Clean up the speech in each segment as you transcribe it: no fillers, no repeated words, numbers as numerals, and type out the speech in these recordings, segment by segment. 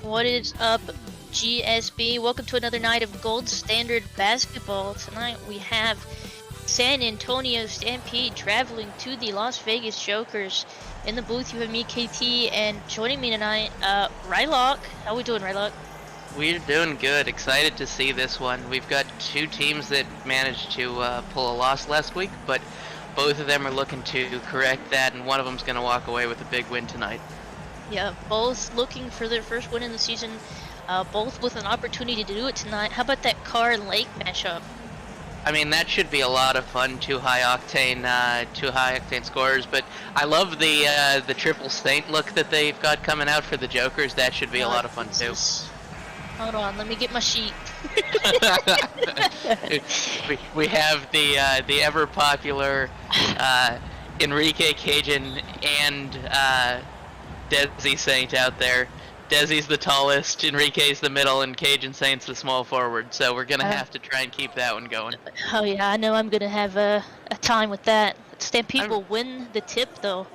What is up, GSB? Welcome to another night of Gold Standard Basketball. Tonight we have San Antonio Stampede traveling to the Las Vegas Jokers. In the booth you have me, KT, and joining me tonight, Rylock. How we doing, Rylock? We're doing good. Excited to see this one. We've got two teams that managed to pull a loss last week, but both of them are looking to correct that, and one of them's going to walk away with a big win tonight. Yeah, both looking for their first win in the season, both with an opportunity to do it tonight. How about that Carr and Lake matchup? I mean, that should be a lot of fun. Two high octane scorers. But I love the triple Saint look that they've got coming out for the Jokers. That should be a lot of fun too. Hold on, let me get my sheet. we have the ever popular Enrique Cajun and Desi Saint out there. Desi's the tallest, Enrique's the middle, and Cajun Saint's the small forward. So we're gonna have to try and keep that one going. Oh yeah, I know I'm gonna have a time with that. Stampede will win the tip though.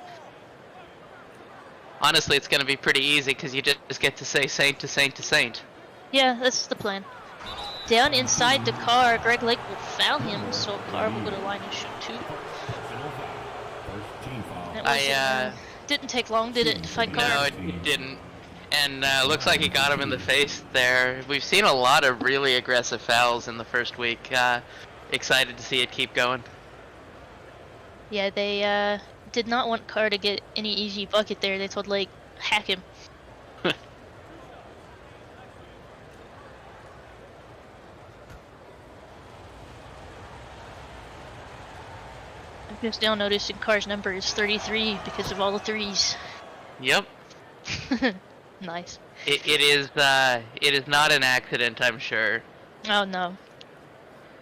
Honestly, it's gonna be pretty easy because you just get to say Saint to Saint to Saint. Yeah, that's the plan. Down inside the car, Greg Lake will foul him, so Carr will go to line and shoot two. Didn't take long, did it, to fight Carr? No, it didn't. And looks like he got him in the face there. We've seen a lot of really aggressive fouls in the first week. Excited to see it keep going. Yeah, they did not want Carr to get any easy bucket there. They told Lake, hack him. I'm just now noticing Carr's number is 33 because of all the threes. Yep. Nice. It is not an accident, I'm sure. Oh no.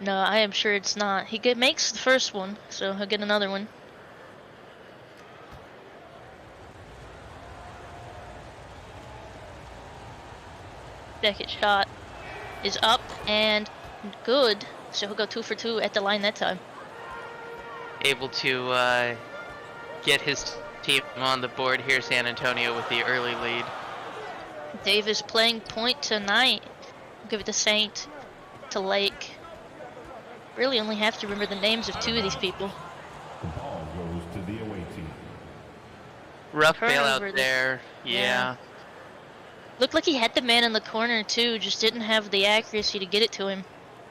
No, I am sure it's not. He makes the first one, so he'll get another one. Second shot is up and good, so he'll go 2 for 2 at the line that time. Able to get his team on the board here, San Antonio, with the early lead. Davis playing point tonight. I'll give it to Saint, to Lake. Really only have to remember the names of 2 of these people. The ball goes to the away team. Rough bailout there. Yeah. Looked like he had the man in the corner too, just didn't have the accuracy to get it to him.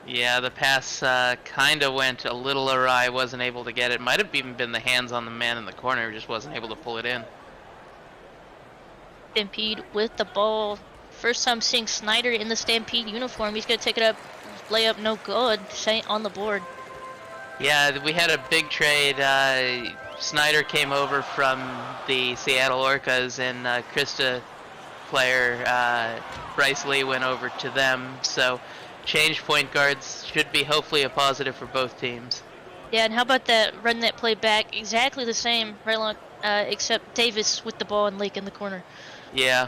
Yeah, the pass kind of went a little awry, wasn't able to get it. Might have even been the hands on the man in the corner, just wasn't able to pull it in. Stampede with the ball. First time seeing Snyder in the Stampede uniform. He's going to take it up, layup no good, Saint on the board. Yeah, we had a big trade. Snyder came over from the Seattle Orcas, and Krista player Bryce Lee went over to them. So change point guards should be hopefully a positive for both teams. Yeah, and how about that run that play back? Exactly the same, right along, except Davis with the ball and Lake in the corner. Yeah,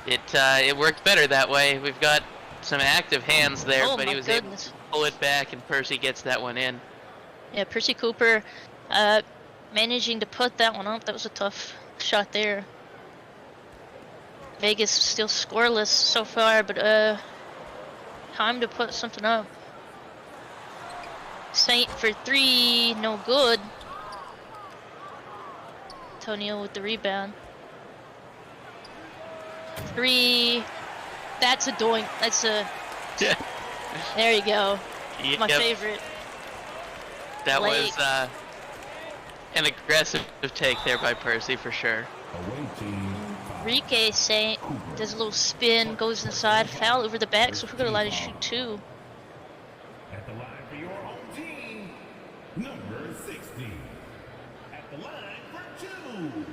it worked better that way. We've got some active hands there, but he was able to pull it back, and Percy gets that one in. Yeah, Percy Cooper managing to put that one up. That was a tough shot there. Vegas still scoreless so far, but time to put something up. Saint for 3, no good. Antonio with the rebound. 3, that's a doink. That's a. There you go. Yep. My favorite. That Lake. was an aggressive take there by Percy for sure. Away team. Enrique Saint does a little spin, goes inside, foul over the back, so we're going to line to shoot 2. At the line for your home team, number 60. At the line for 2.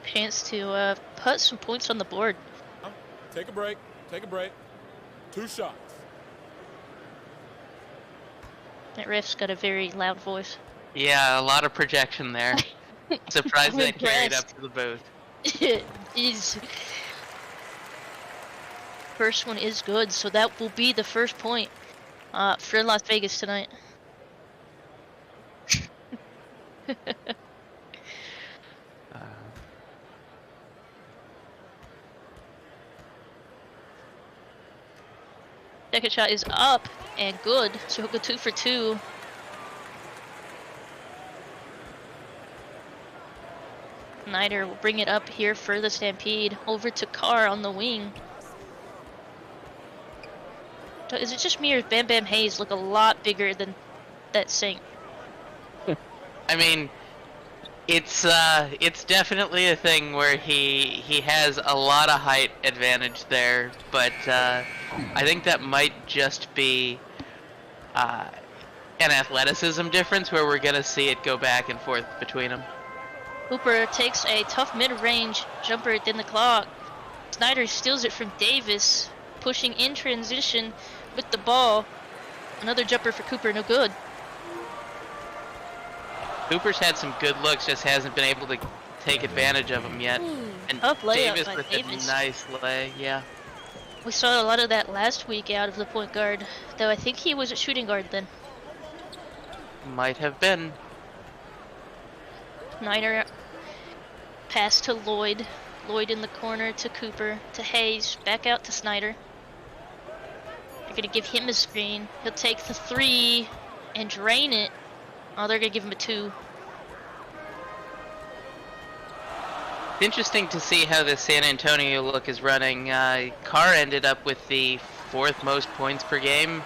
Chance to put some points on the board. Take a break. Take a break. 2 shots. That ref's got a very loud voice. Yeah, a lot of projection there. Surprised they carried up to the booth. It is. First one is good, so that will be the first point for Las Vegas tonight. Second shot is up and good, so he'll go 2 for 2. Snyder will bring it up here for the Stampede. Over to Carr on the wing. Is it just me or Bam Bam Hayes look a lot bigger than that Saint? I mean, it's definitely a thing where he has a lot of height advantage there, but I think that might just be an athleticism difference where we're gonna see it go back and forth between them. Cooper takes a tough mid-range jumper within the clock. Snyder steals it from Davis, pushing in transition with the ball. Another jumper for Cooper, no good. Cooper's had some good looks, just hasn't been able to take advantage of them yet. And Tough layup Davis by with Davis. a nice lay, yeah. We saw a lot of that last week out of the point guard, though I think he was a shooting guard then. Might have been. Snyder pass to Lloyd. Lloyd in the corner to Cooper, to Hayes, back out to Snyder. They're gonna give him a screen. He'll take the 3 and drain it. Oh, they're gonna give him a 2. It's interesting to see how the San Antonio look is running. Carr ended up with the 4th most points per game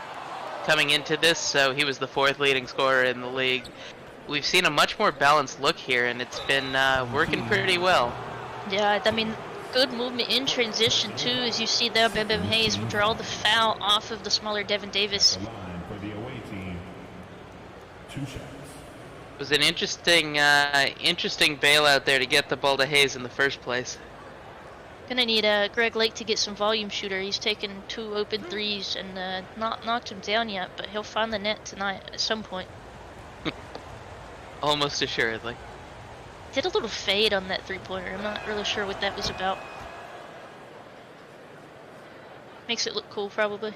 coming into this, so he was the 4th leading scorer in the league. We've seen a much more balanced look here, and it's been working pretty well. Yeah, I mean, good movement in transition too, as you see there. Bam Bam Hayes will draw the foul off of the smaller Devin Davis. The line for the away team. 2 shots. It was an interesting bailout there to get the ball to Hayes in the first place. Gonna need Greg Lake to get some volume shooter. He's taken 2 open 3s and not knocked him down yet, but he'll find the net tonight at some point. Almost assuredly. Did a little fade on that 3-pointer. I'm not really sure what that was about. Makes it look cool, probably.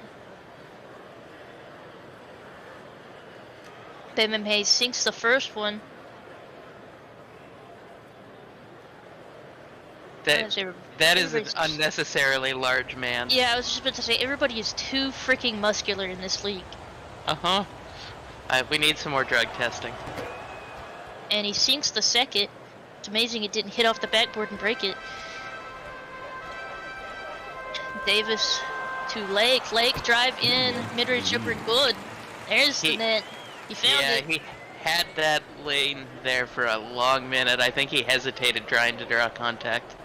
Bam Bam Hayes sinks the first one. That is an unnecessarily large man. Yeah, I was just about to say, everybody is too freaking muscular in this league. Uh-huh. We need some more drug testing. And he sinks the second. It's amazing it didn't hit off the backboard and break it. Davis to Lake. Lake drive in. Mid-range jumper good. There's the net. He found it. Yeah, he had that lane there for a long minute. I think he hesitated trying to draw contact.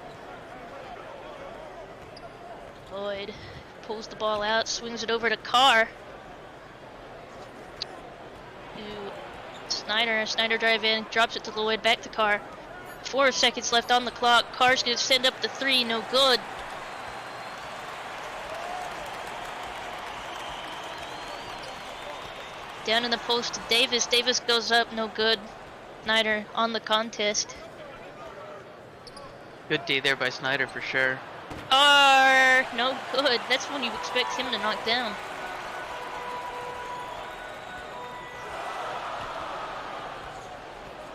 Lloyd pulls the ball out, swings it over to Carr. To Snyder. Snyder drive in, drops it to Lloyd, back to Carr. 4 seconds left on the clock. Carr's gonna send up the 3, no good. Down in the post to Davis. Davis goes up, no good. Snyder on the contest. Good D there by Snyder for sure. No good. That's when you expect him to knock down.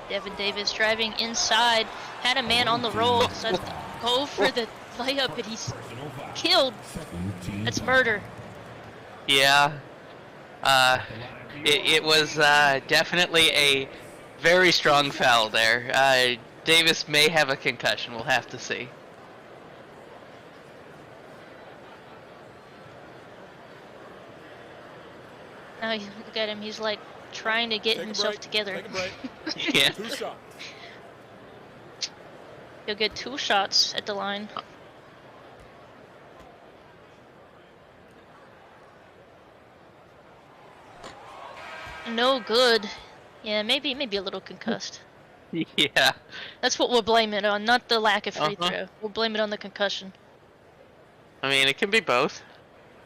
Devin Davis driving inside, had a man on the roll, decides to go for the layup, and he's killed. That's murder. Yeah. It was definitely a very strong foul there. Davis may have a concussion. We'll have to see. Now you look at him, he's like trying to get Take a himself break, together. Take a break. Yeah. 2 shots. He'll get 2 shots at the line. No good. Yeah, maybe a little concussed. Yeah. That's what we'll blame it on, not the lack of free throw. We'll blame it on the concussion. I mean, it can be both.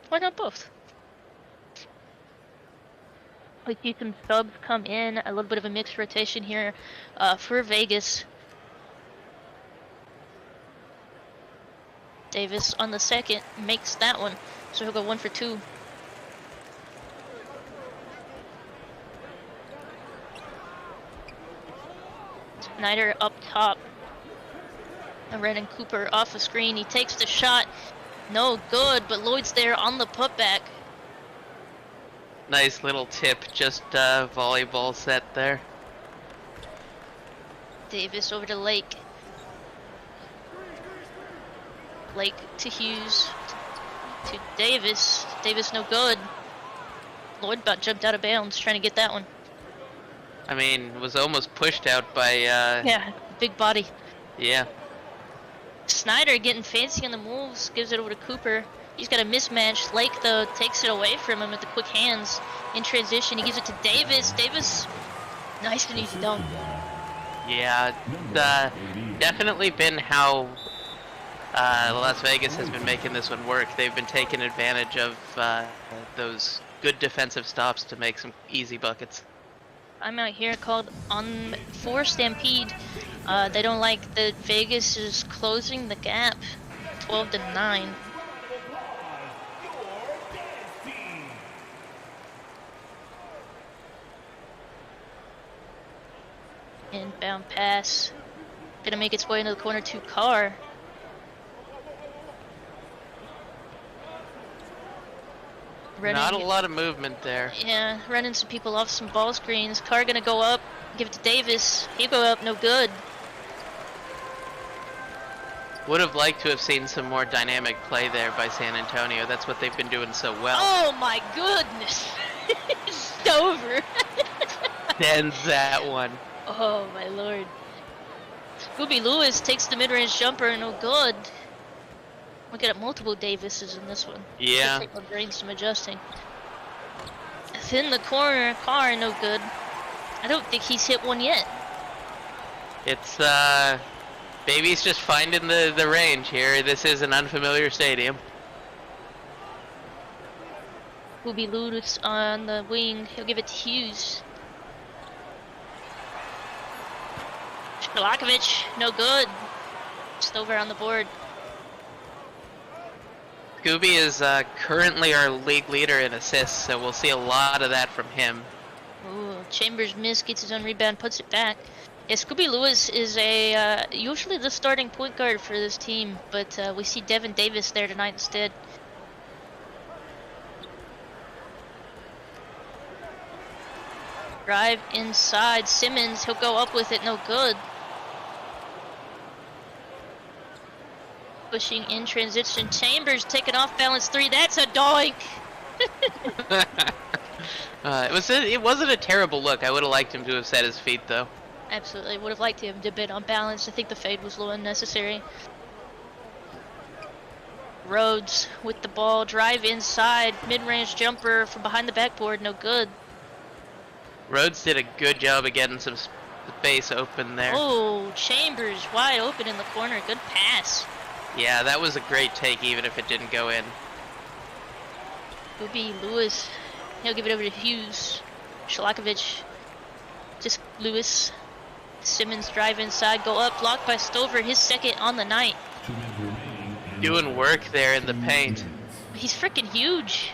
Why not both? We see some subs come in, a little bit of a mixed rotation here for Vegas. Davis on the second makes that one, so he'll go 1 for 2. Snyder up top. And Renan Cooper off the screen. He takes the shot. No good, but Lloyd's there on the putback. Nice little tip, just volleyball set there. Davis over to Lake. Lake to Hughes. To Davis. Davis no good. Lloyd about jumped out of bounds trying to get that one. I mean, was almost pushed out by, Yeah, big body. yeah. Snyder getting fancy on the moves, gives it over to Cooper. He's got a mismatch. Lake, though, takes it away from him with the quick hands. In transition, he gives it to Davis. Davis, nice and easy dunk. Yeah, definitely been how Las Vegas has been making this one work. They've been taking advantage of those good defensive stops to make some easy buckets. I'm out here called on for Stampede. They don't like that Vegas is closing the gap, 12-9. Inbound pass, gonna make its way into the corner to Carr. Not a lot of movement there. Yeah, running some people off some ball screens. Carr gonna go up, give it to Davis. He'll go up, no good. Would have liked to have seen some more dynamic play there by San Antonio. That's what they've been doing so well. Oh my goodness! Stover. Sends that one. Oh my lord. Scooby Lewis takes the mid-range jumper, no good. We got multiple Davises in this one. Yeah. Take my brain some adjusting. In the corner, Carr, no good. I don't think he's hit one yet. It's, Baby's just finding the range here. This is an unfamiliar stadium. Scooby Lewis on the wing. He'll give it to Hughes. Shalakovich, no good. Stover on the board. Scooby is currently our league leader in assists, so we'll see a lot of that from him. Ooh, Chambers missed, gets his own rebound, puts it back. Yeah, Scooby Lewis is a usually the starting point guard for this team, but we see Devin Davis there tonight instead. Drive inside, Simmons, he'll go up with it, no good. Pushing in transition, Chambers taking off balance three, that's a doink! It wasn't a terrible look. I would have liked him to have set his feet though. Absolutely, would have liked him to bit on balance. I think the fade was a little unnecessary. Rhodes with the ball, drive inside, mid-range jumper from behind the backboard, no good. Rhodes did a good job of getting some space open there. Oh, Chambers wide open in the corner, good pass. Yeah, that was a great take even if it didn't go in. Scooby Lewis, he'll give it over to Hughes. Shalakovich, just Lewis. Simmons drive inside, go up, blocked by Stover, his second on the night. Doing work there in the paint. He's freaking huge.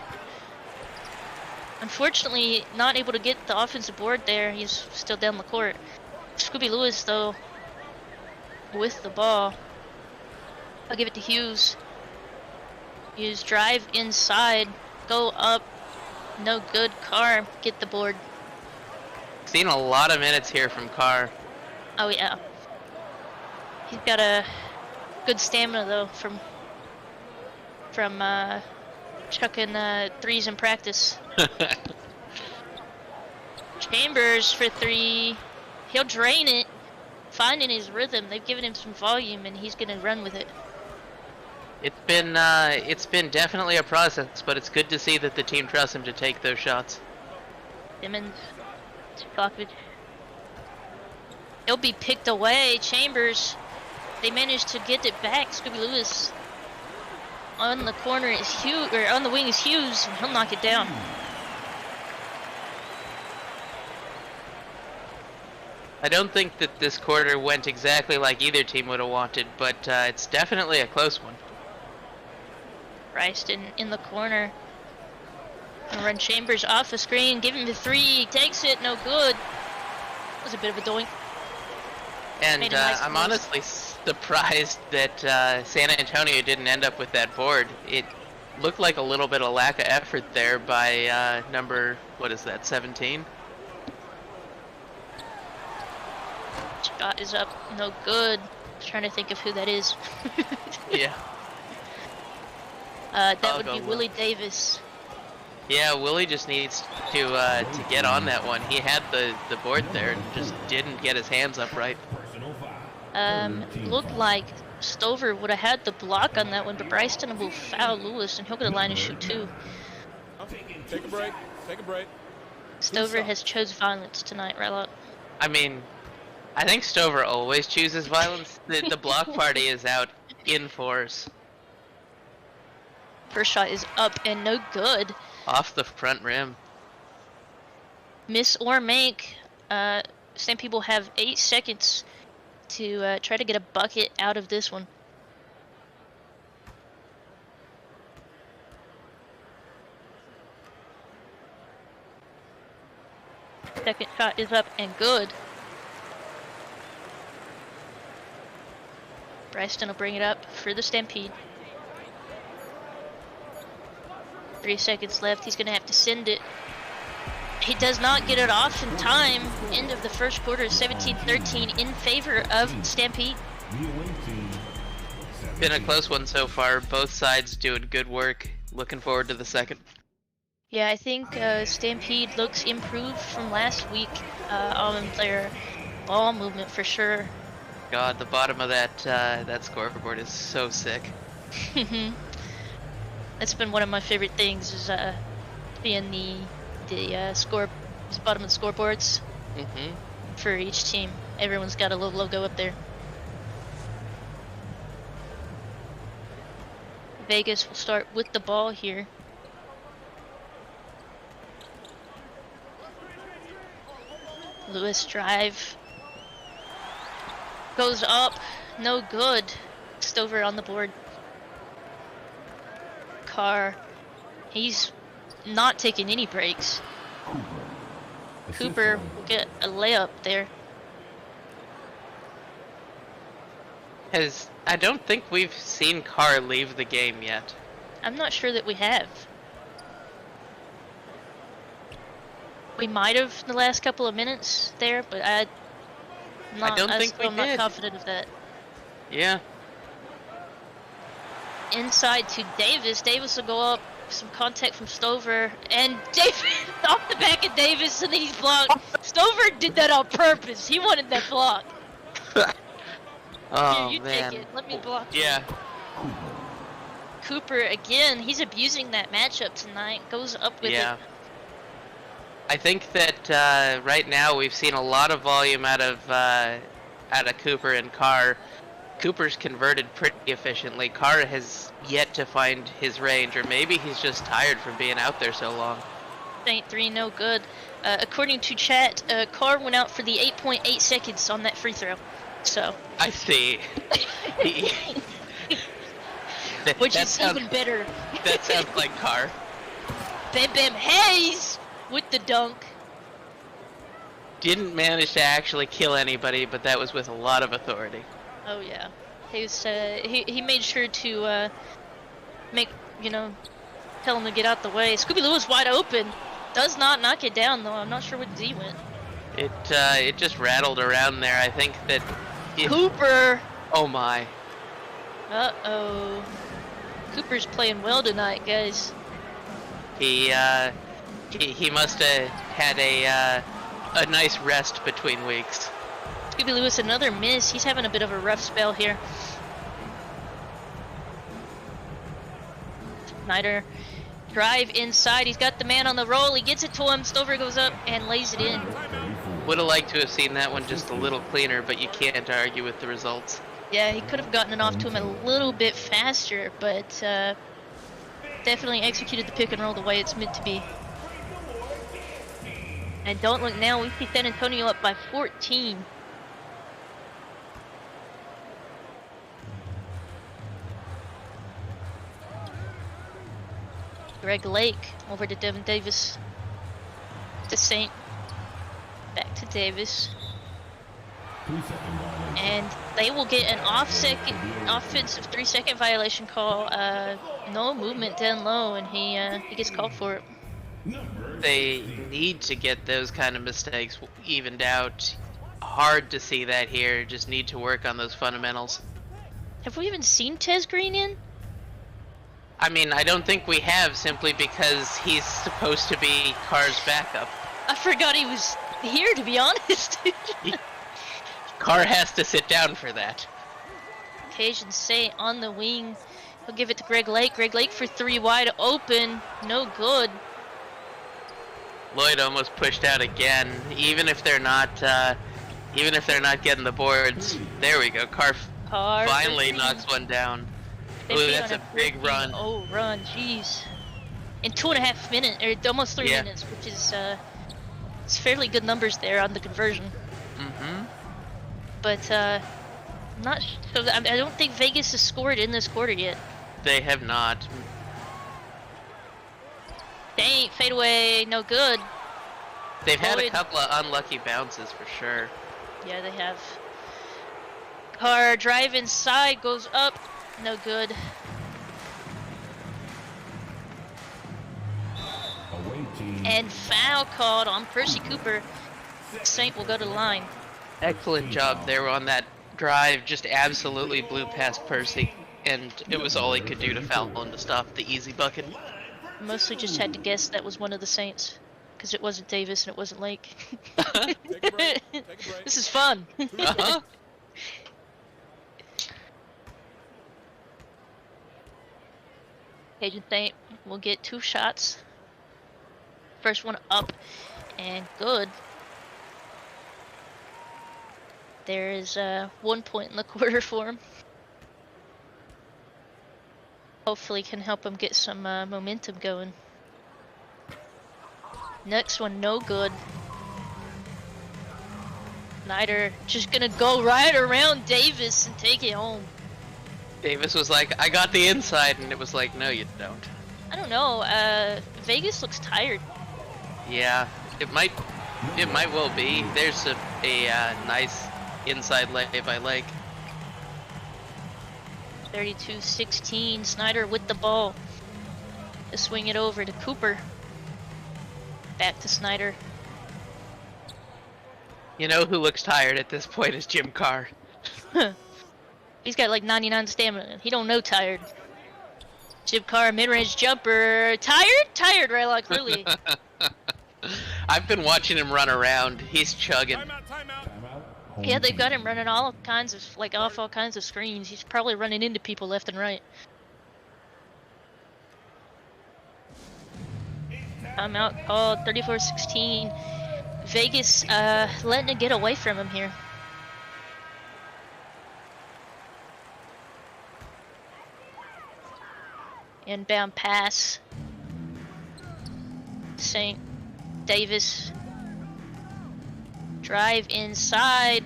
Unfortunately, not able to get the offensive board there. He's still down the court. Scooby Lewis, though, with the ball. I'll give it to Hughes. Hughes drive inside, go up, no good. Carr, get the board. Seen a lot of minutes here from Carr. Oh yeah. He's got a good stamina though from chucking threes in practice. Chambers for three. He'll drain it, finding his rhythm. They've given him some volume and he's gonna run with it. It's been definitely a process, but it's good to see that the team trusts him to take those shots. Simmons, Stockbridge. He'll be picked away. Chambers, they managed to get it back. Scooby Lewis on the corner is Hughes, or on the wing is Hughes, and he'll knock it down. I don't think that this quarter went exactly like either team would have wanted, but it's definitely a close one. Ryston in the corner. Gonna run Chambers off the screen, give him the three, he takes it, no good. That was a bit of a doink. And Nice I'm moves. honestly surprised that San Antonio didn't end up with that board. looked like a little bit of lack of effort there by number, what is that, 17? Shot is up, no good. Trying to think of who that is. Yeah. That I'll would go be Will. Willie Davis. Yeah, Willie just needs to get on that one. He had the board there and just didn't get his hands up right. Personal foul. Looked like Stover would have had the block on that one, but Bryson will foul Lewis, and he'll get a line and shoot too. Take a break. Take a break. Stover has chose violence tonight, Rylot. I mean, I think Stover always chooses violence. The block party is out in force. First shot is up and no good. Off the front rim. Miss or make. Stampede will have 8 seconds to try to get a bucket out of this one. Second shot is up and good. Bryson will bring it up for the Stampede. 3 seconds left. He's going to have to send it. He does not get it off in time. End of the first quarter, 17-13 in favor of Stampede. Been a close one so far. Both sides doing good work. Looking forward to the second. Yeah, I think Stampede looks improved from last week on their ball movement for sure. God, the bottom of that scoreboard is so sick. That's been one of my favorite things, is being the bottom of the scoreboards for each team. Everyone's got a little logo up there. Vegas will start with the ball here. Lewis drive. Goes up. No good. Stover on the board. Carr. He's not taking any breaks. Cooper will get a layup there. I don't think we've seen Carr leave the game yet. I'm not sure that we have. We might have in the last couple of minutes there, but I'm not confident of that. Yeah. Inside to Davis. Davis will go up. Some contact from Stover, and Davis off the back of Davis, and then he's blocked. Stover did that on purpose. He wanted that block. Oh, Here, you man. take it. Let me block. Yeah. Cooper again. He's abusing that matchup tonight. Goes up with it. I think that right now we've seen a lot of volume out of Cooper and Carr. Cooper's converted pretty efficiently. Carr has yet to find his range, or maybe he's just tired from being out there so long. Saint 3, no good. According to chat, Carr went out for the 8.8 seconds on that free throw. So. I see. Which is even better. That sounds like Carr. Bam Bam Hayes with the dunk. Didn't manage to actually kill anybody, but that was with a lot of authority. Oh yeah, he was. He made sure to tell him to get out the way. Scooby Lewis wide open, does not knock it down though. I'm not sure where D went. It just rattled around there. I think that. Cooper. Oh my. Uh-oh. Cooper's playing well tonight, guys. He must have had a nice rest between weeks. Scooby Lewis, another miss. He's having a bit of a rough spell here. Snyder, drive inside. He's got the man on the roll. He gets it to him. Stover goes up and lays it in. Would have liked to have seen that one just a little cleaner, but you can't argue with the results. Yeah, he could have gotten it off to him a little bit faster, but definitely executed the pick and roll the way it's meant to be. And don't look now, we see San Antonio up by 14. Greg Lake over to Devin Davis. To Saint. Back to Davis. And They will get an offensive 3-second violation call. No movement down low, and he gets called for it. They need to get those kind of mistakes evened out. Hard to see that here. Just need to work on those fundamentals. Have we even seen Tez Green in? I mean, I don't think we have, simply because he's supposed to be Carr's backup. I forgot he was here, to be honest. Carr has to sit down for that. Cajun Saint on the wing. He'll give it to Greg Lake. Greg Lake for 3 wide open. No good. Lloyd almost pushed out again. Even if they're not getting the boards. There we go. Carr finally knocks one down. Ooh, that's a big run. Oh, run, jeez. In 2.5 minutes, or almost 3 minutes, which is it's fairly good numbers there on the conversion. Mm-hmm. But not so. I don't think Vegas has scored in this quarter yet. They have not. Dang, fadeaway, no good. They've had a couple of unlucky bounces for sure. Yeah, they have. Carr drive inside, goes up, no good. And foul called on Percy Cooper. Saint will go to the line. Excellent job there on that drive. Just absolutely blew past Percy, and it was all he could do to foul him to stop the easy bucket. Mostly just had to guess that was one of the Saints, because it wasn't Davis and it wasn't Lake. Take a break. Take a break. This is fun. Uh-huh. Cajun Saint will get 2 shots. First one up and good. There is 1 point in the quarter for him. Hopefully can help him get some momentum going. Next one, no good. Snyder just gonna go right around Davis and take it home. Davis was like, I got the inside, and it was like, no, you don't. I don't know, Vegas looks tired. Yeah, it might well be. There's a nice inside lay by Lake. 32-16, Snyder with the ball. To swing it over to Cooper. Back to Snyder. You know who looks tired at this point is Jim Carr. He's got like 99 stamina. He don't know tired. Jim Carr, mid-range jumper. Tired? Tired, right? Clearly. I've been watching him run around. He's chugging. Timeout. Yeah, they've got him running all kinds of, off all kinds of screens. He's probably running into people left and right. Timeout called, 34-16. Vegas letting it get away from him here. Inbound pass. St. Davis. Drive inside.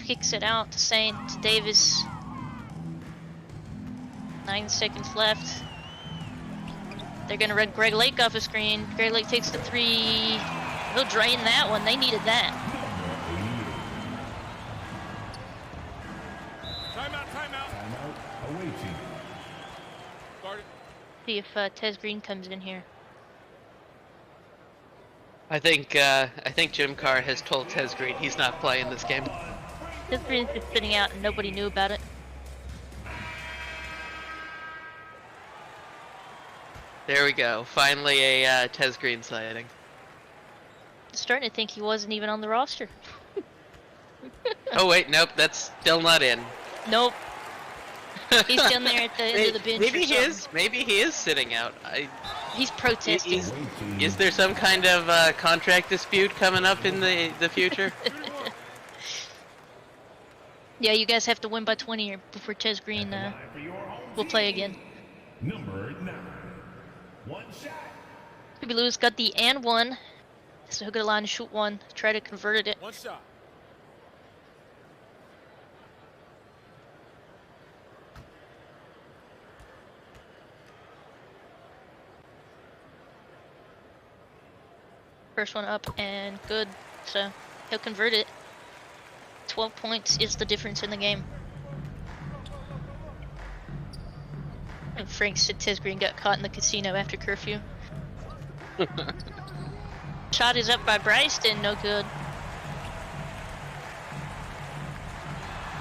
Kicks it out to St. Davis. 9 seconds left. They're gonna run Greg Lake off the screen. Greg Lake takes the 3. They'll drain that one. They needed that. Timeout. Awaiting. Guard it. See if Tez Green comes in here. I think Jim Carr has told Tez Green he's not playing this game. Tez Green's just sitting out and nobody knew about it. There we go. Finally a Tez Green sighting. Starting to think he wasn't even on the roster. Oh wait, nope, that's still not in. Nope. He's down there at the end of the bench. Maybe or he something. is. Maybe he is sitting out. He's protesting. Is there some kind of contract dispute coming up in the future? Yeah, you guys have to win by 20 before Tez Green will play again. Number 9. One shot. Scooby Lou's got the and one. So he'll go to the line and shoot one. Try to convert it. One shot. First one up and good. So he'll convert it. 12 points is the difference in the game. And Frank said Tez Green got caught in the casino after curfew. Shot is up by Bryston, no good.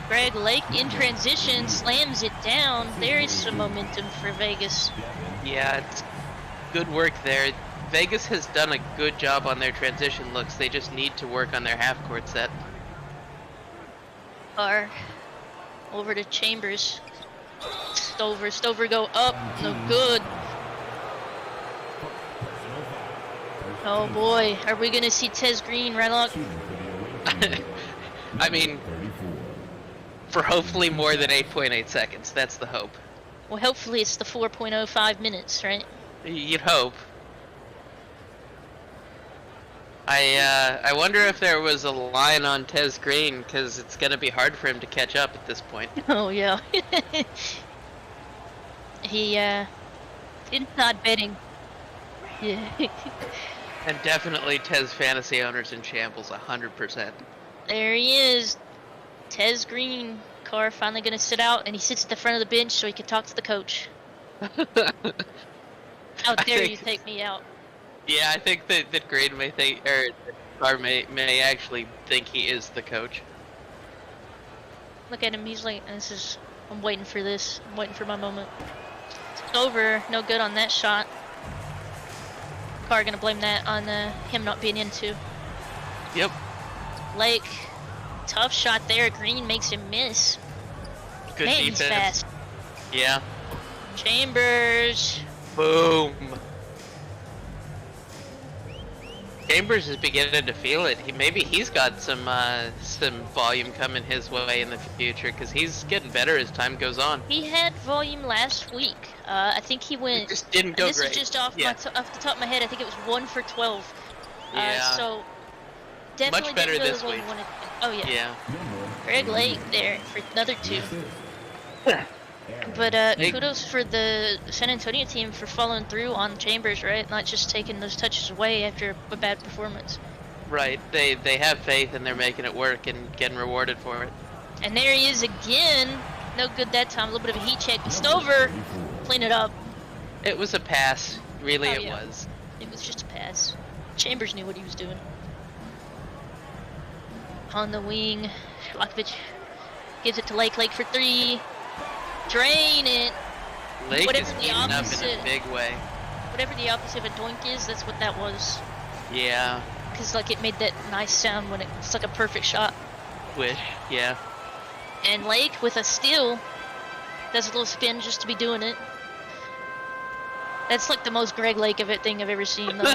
Greg Lake in transition slams it down. There is some momentum for Vegas. Yeah, it's good work there. Vegas has done a good job on their transition looks. They just need to work on their half-court set. Are over to Chambers. Stover go up, no good. Oh boy, are we gonna see Tez Green right off? I mean, for hopefully more than 8.8 seconds. That's the hope. Well, hopefully it's the 4.05 minutes, right? You'd hope. I wonder if there was a line on Tez Green, because it's going to be hard for him to catch up at this point. Oh yeah. He inside betting. Yeah. And definitely Tez fantasy owners in shambles, 100%. There he is. Tez Green. Carr finally gonna sit out, and he sits at the front of the bench so he can talk to the coach. How dare you take me out? Yeah, I think that Green may think, or Carr may actually think he is the coach. Look at him, he's like, I'm waiting for this. I'm waiting for my moment. It's over, no good on that shot. Carr gonna blame that on him not being in too. Yep. Lake, tough shot there. Green makes him miss. Good Man, he's defense. fast. Yeah. Chambers. Boom. Chambers is beginning to feel it. Maybe he's got some volume coming his way in the future, because he's getting better as time goes on. He had volume last week. I think he went. It just didn't go this great. is just off off the top of my head. I think it was 1 for 12. Yeah. So definitely Much better didn't go this the way week. he wanted to. Oh yeah. Yeah. Greg Lake there for another 2. But kudos for the San Antonio team for following through on Chambers, right? Not just taking those touches away after a bad performance. Right. They have faith and they're making it work and getting rewarded for it. And there he is again. No good that time. A little bit of a heat check. Stover, clean it up. It was a pass. Really, Oh, it yeah. was. It was just a pass. Chambers knew what he was doing. On the wing, Lakovic gives it to Lake. Lake for 3. Drain it. Lake Whatever is the heating up in opposite- a big way. Whatever the opposite of a doink is, that's what that was. Yeah. Because like it made that nice sound when it's like a perfect shot. Wish. Yeah. And Lake with a steal does a little spin just to be doing it. That's like the most Greg Lake of it thing I've ever seen though.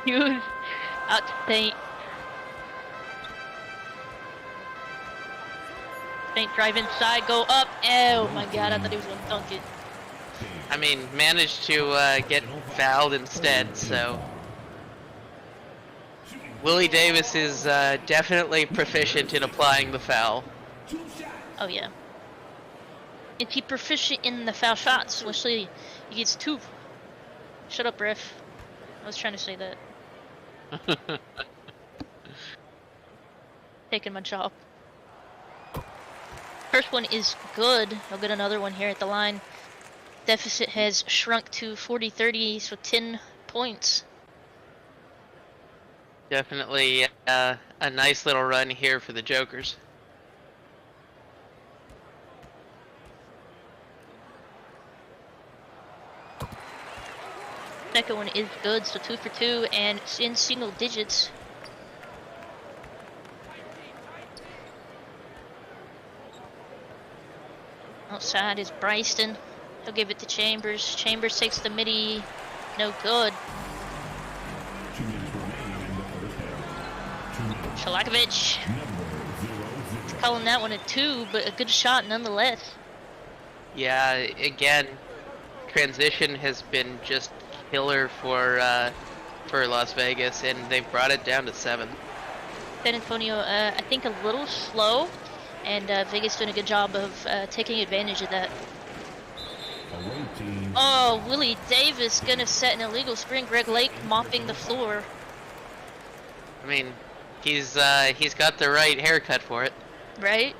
Huge out to paint. Paint drive inside, go up. Oh my god, I thought he was gonna dunk it. I mean, managed to get fouled instead, so. Willie Davis is definitely proficient in applying the foul. Oh yeah. Is he proficient in the foul shots? Let's see. He gets 2. Shut up, ref. I was trying to say that. Taking my job. First one is good. I'll get another one here at the line. Deficit has shrunk to 40-30, so 10 points. Definitely a nice little run here for the Jokers. Second one is good, so 2 for 2, and it's in single digits. Outside is Bryston. He'll give it to Chambers. Chambers takes the midi. No good. Shalakovic. Calling that one a 2, but a good shot nonetheless. Yeah, again, transition has been just killer for Las Vegas, and they've brought it down to 7. San Antonio, I think a little slow, and Vegas doing a good job of taking advantage of that. Oh, Willie Davis gonna set an illegal screen. Greg Lake mopping the floor. I mean, He's got the right haircut for it. Right?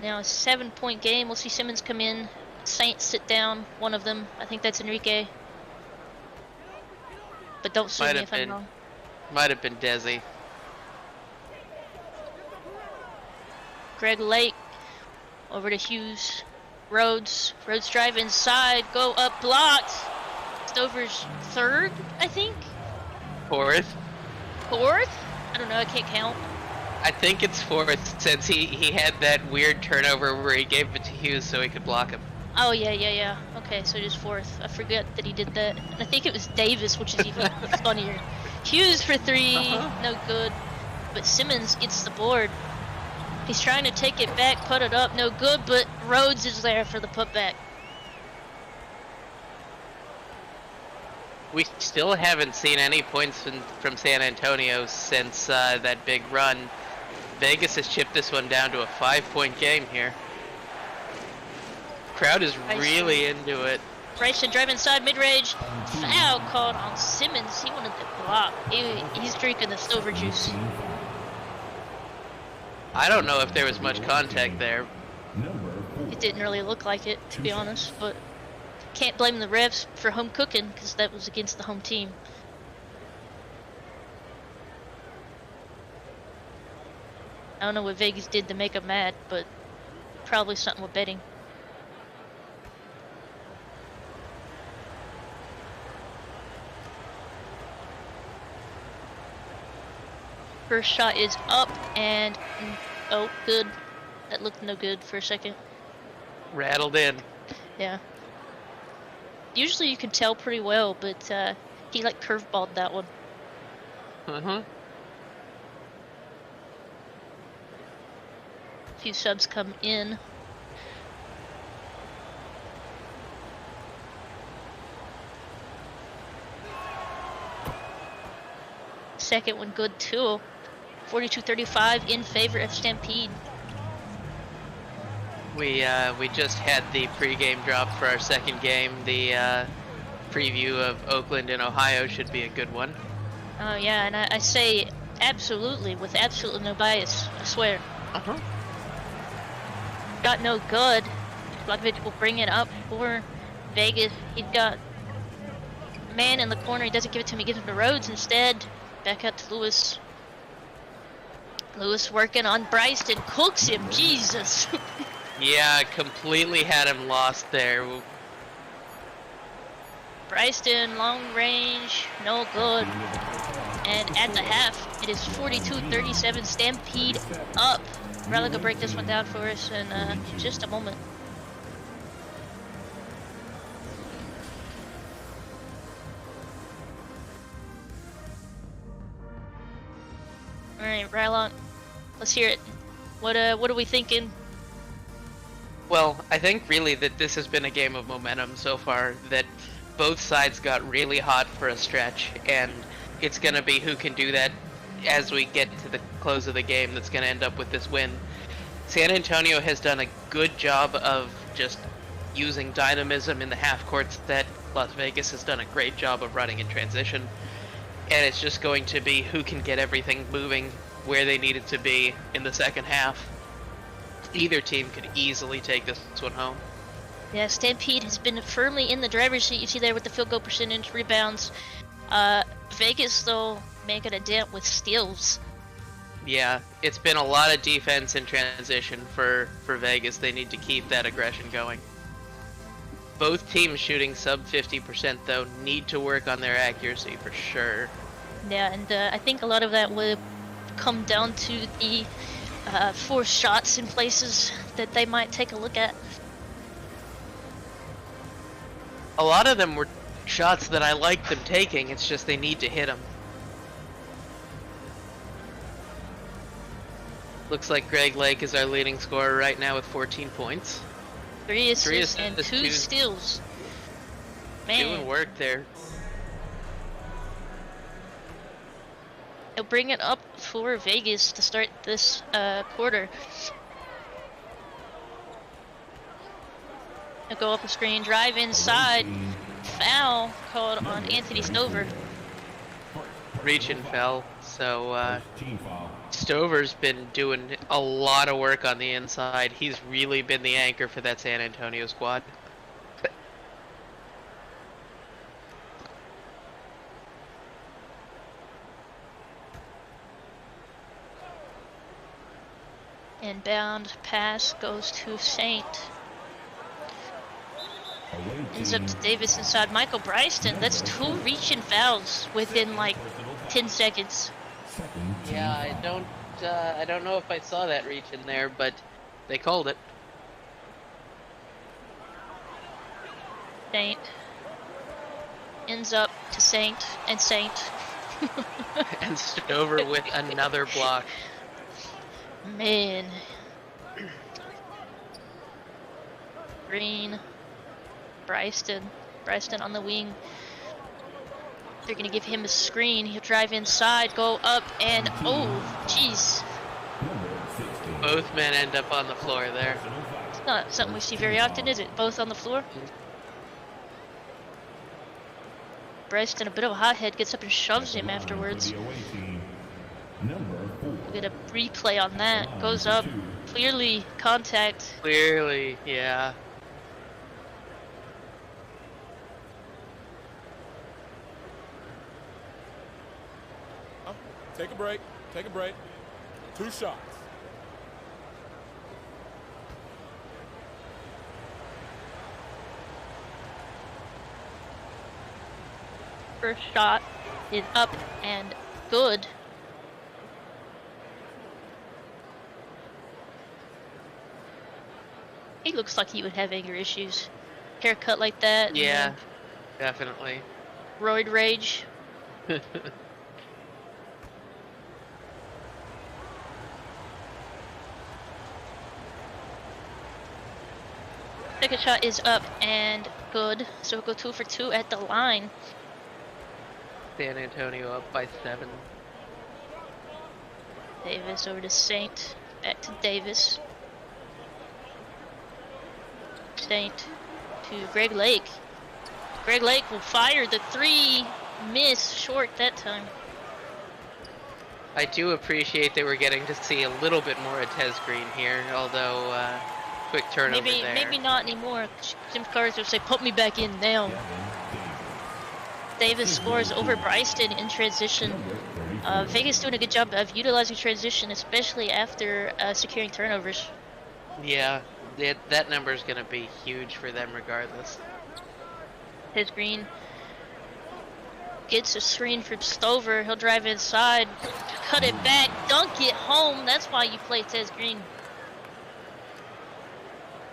Now a 7-point game. We'll see Simmons come in. Saints sit down. One of them. I think that's Enrique. But don't sue Might me have if I'm been. wrong. Might have been Desi. Greg Lake over to Hughes. Rhodes. Rhodes drive inside. Go up. Blocked. Stover's third, I think? Fourth. Fourth? I don't know. I can't count. I think it's fourth since he had that weird turnover where he gave it to Hughes so he could block him. Oh, yeah. Okay, so just fourth. I forget that he did that. And I think it was Davis, which is even funnier. Hughes for three. No good. But Simmons gets the board. He's trying to take it back, put it up. No good, but Rhodes is there for the putback. We still haven't seen any points from San Antonio since that big run. Vegas has chipped this one down to a 5-point game here. Crowd is really into it. Bryson drive inside mid-range. Foul called on Simmons. He wanted the block. He's drinking the Stover juice. I don't know if there was much contact there. It didn't really look like it, to be honest, but can't blame the refs for home cooking because that was against the home team. I don't know what Vegas did to make them mad, but probably something with betting. First shot is up and oh, good. That looked no good for a second. Rattled in. Yeah. Usually you can tell pretty well, but he like curveballed that one. Uh-huh. A few subs come in. Second one good too. 42-35 in favor of Stampede. We just had the pregame drop for our second game. The preview of Oakland and Ohio should be a good one. Oh yeah, and I say absolutely with absolutely no bias. I swear. Uh-huh. Got no good. Blakovic will bring it up for Vegas. He's got man in the corner. He doesn't give it to him. He gives it to Rhodes instead. Back out to Lewis. Lewis working on Bryson. Cooks him. Jesus. Yeah, completely had him lost there. Bryson, long range, no good. And at the half, it is 42-37, Stampede up. Riley will break this one down for us in just a moment. All right, Rylon, let's hear it. What are we thinking? Well, I think really that this has been a game of momentum so far, that both sides got really hot for a stretch, and it's going to be who can do that as we get to the close of the game that's going to end up with this win. San Antonio has done a good job of just using dynamism in the half courts that Las Vegas has done a great job of running in transition, and it's just going to be who can get everything moving where they need it to be in the second half. Either team could easily take this one home. Yeah, Stampede has been firmly in the driver's seat. You see there with the field goal percentage, rebounds. Vegas, though, making a dent with steals. Yeah, it's been a lot of defense in transition for Vegas. They need to keep that aggression going. Both teams shooting sub 50%, though, need to work on their accuracy for sure. Yeah, and I think a lot of that will come down to the forced shots in places that they might take a look at. A lot of them were shots that I like them taking, it's just they need to hit them. Looks like Greg Lake is our leading scorer right now with 14 points. 3 assists and 2 steals. Man. Doing work there. He'll bring it up for Vegas to start this quarter. He'll go up the screen, drive inside. Foul called on Anthony Stover. Reach and fell. So Team foul. Stover's been doing a lot of work on the inside. He's really been the anchor for that San Antonio squad. Inbound pass goes to Saint. Away Ends up team. to Davis inside Michael Bryston. That's 2 reach and fouls within like 10 seconds. Second team Yeah, foul. I don't know if I saw that reach in there, but they called it. Saint ends up to Saint and Saint. And Stover with another block. Man. Green. Bryston. Bryston on the wing. They're gonna give him a screen. He'll drive inside, go up, and oh, jeez. Number 16. Both men end up on the floor there. It's not something we see very often, is it? Both on the floor. Bryston, a bit of a hothead, gets up and shoves him afterwards. For the away team. Number 4. We'll get a replay on that. Goes up. Clearly contact. Clearly, yeah. Take a break. Take a break. 2 shots. First shot is up and good. He looks like he would have anger issues. Haircut like that. and Yeah, definitely. Roid rage. Second shot is up and good. So we'll go 2 for 2 at the line. San Antonio up by 7. Davis over to Saint. Back to Davis. Saint to Greg Lake. Greg Lake will fire the 3. Miss short that time. I do appreciate that we're getting to see a little bit more of Tez Green here, although quick turnover there. Maybe not anymore. Jim Carter will say, "Put me back in now." Davis scores over Bryston in transition. Vegas doing a good job of utilizing transition, especially after securing turnovers. Yeah, that number is going to be huge for them regardless. Tez Green gets a screen from Stover. He'll drive inside, cut it back, dunk it home. That's why you play Tez Green.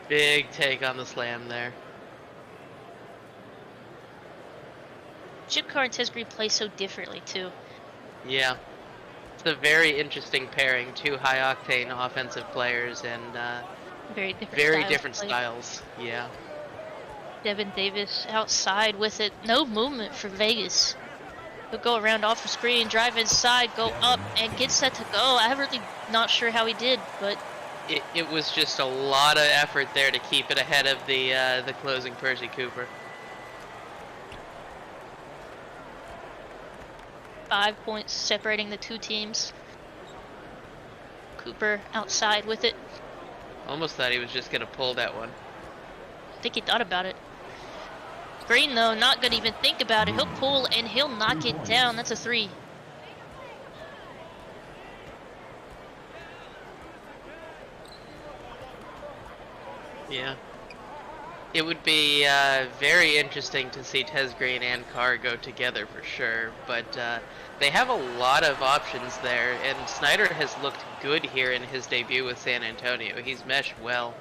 Big take on the slam there. Chip Carr and Tez Green play so differently too. Yeah. It's a very interesting pairing. 2 high-octane offensive players and Very different. very styles different of play. styles. Yeah. Devin Davis outside with it. No movement for Vegas. He'll go around off the screen, drive inside, go up, and get set to go. I'm really not sure how he did, but It was just a lot of effort there to keep it ahead of the closing Percy Cooper. 5 points separating the 2 teams. Cooper outside with it. Almost thought he was just going to pull that one. I think he thought about it. Green, though, not going to even think about it. He'll pull and he'll knock it down. That's a 3. Yeah. It would be very interesting to see Tez Green and Carr go together for sure, but they have a lot of options there, and Snyder has looked good here in his debut with San Antonio. He's meshed well.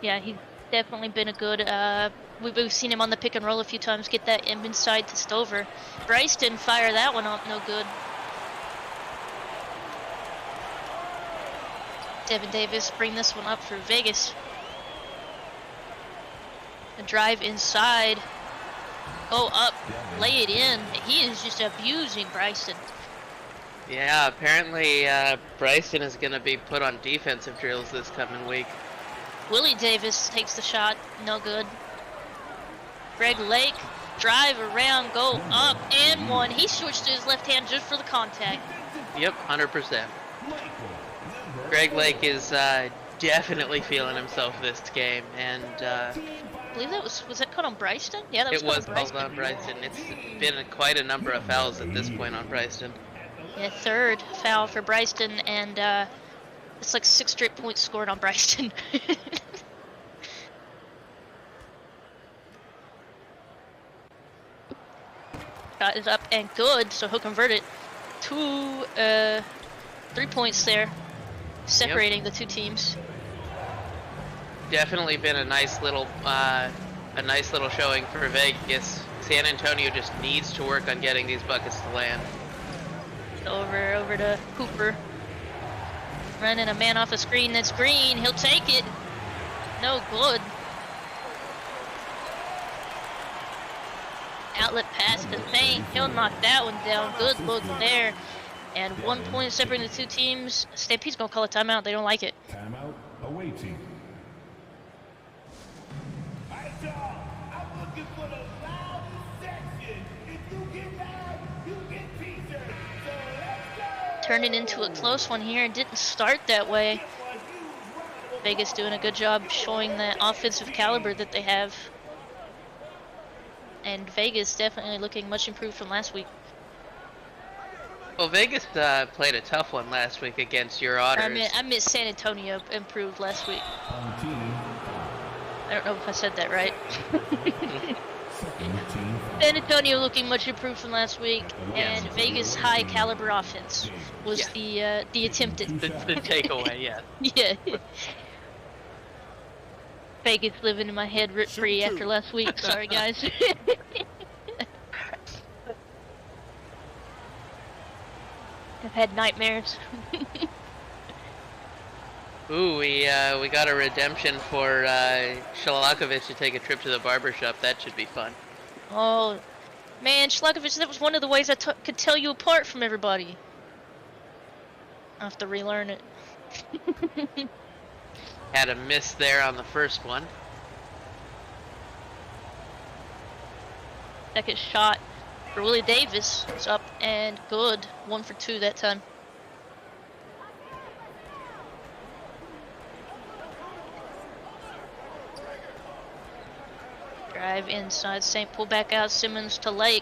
Yeah, he's definitely been a good, we've seen him on the pick and roll a few times, get that inside to Stover. Bryce didn't fire that one up, no good. Devin Davis bring this one up for Vegas. A drive inside, go up, lay it in. He is just abusing Bryson. Yeah, apparently Bryson is going to be put on defensive drills this coming week. Willie Davis takes the shot, no good. Greg Lake, drive around, go up, and one. He switched to his left hand just for the contact. Yep, 100%. Greg Lake is definitely feeling himself this game, and I believe that was that caught on Bryston? Yeah, that was it caught was on called Bryston. on Bryston. It's been quite a number of fouls at this point on Bryston. Yeah, third foul for Bryston, and it's like 6 straight points scored on Bryston. Shot is up and good, so he'll convert it. 3 points there, separating the two teams. Definitely been a nice little showing for Vegas. San Antonio just needs to work on getting these buckets to land. Over to Hooper. Running a man off a screen that's green. He'll take it. No good. Outlet pass to Saint. He'll knock that one down. Good look there. And 1 point separating the two teams. Stampede's gonna call a timeout. They don't like it. Timeout awaiting. Alright, y'all. I'm looking for the loudest section. If you get loud, you get t-shirts. So let's go. Turned it into a close one here. It didn't start that way. Vegas doing a good job showing the offensive caliber that they have. And Vegas definitely looking much improved from last week. Well, Vegas played a tough one last week against your Otters. I meant San Antonio improved last week. On team. I don't know if I said that right. Second team. San Antonio looking much improved from last week, and Vegas high caliber offense was the attempted. the takeaway, yeah. Yeah. Vegas living in my head rent free after last week. Sorry, guys. I've had nightmares. Ooh, we got a redemption for Shalakovich to take a trip to the barber shop. That should be fun. Oh, man, Shlakovich, that was one of the ways I could tell you apart from everybody. I'll have to relearn it. Had a miss there on the first one. Second shot for Willie Davis. It's up and good. 1 for 2 that time. Drive inside Saint, pull back out Simmons to Lake.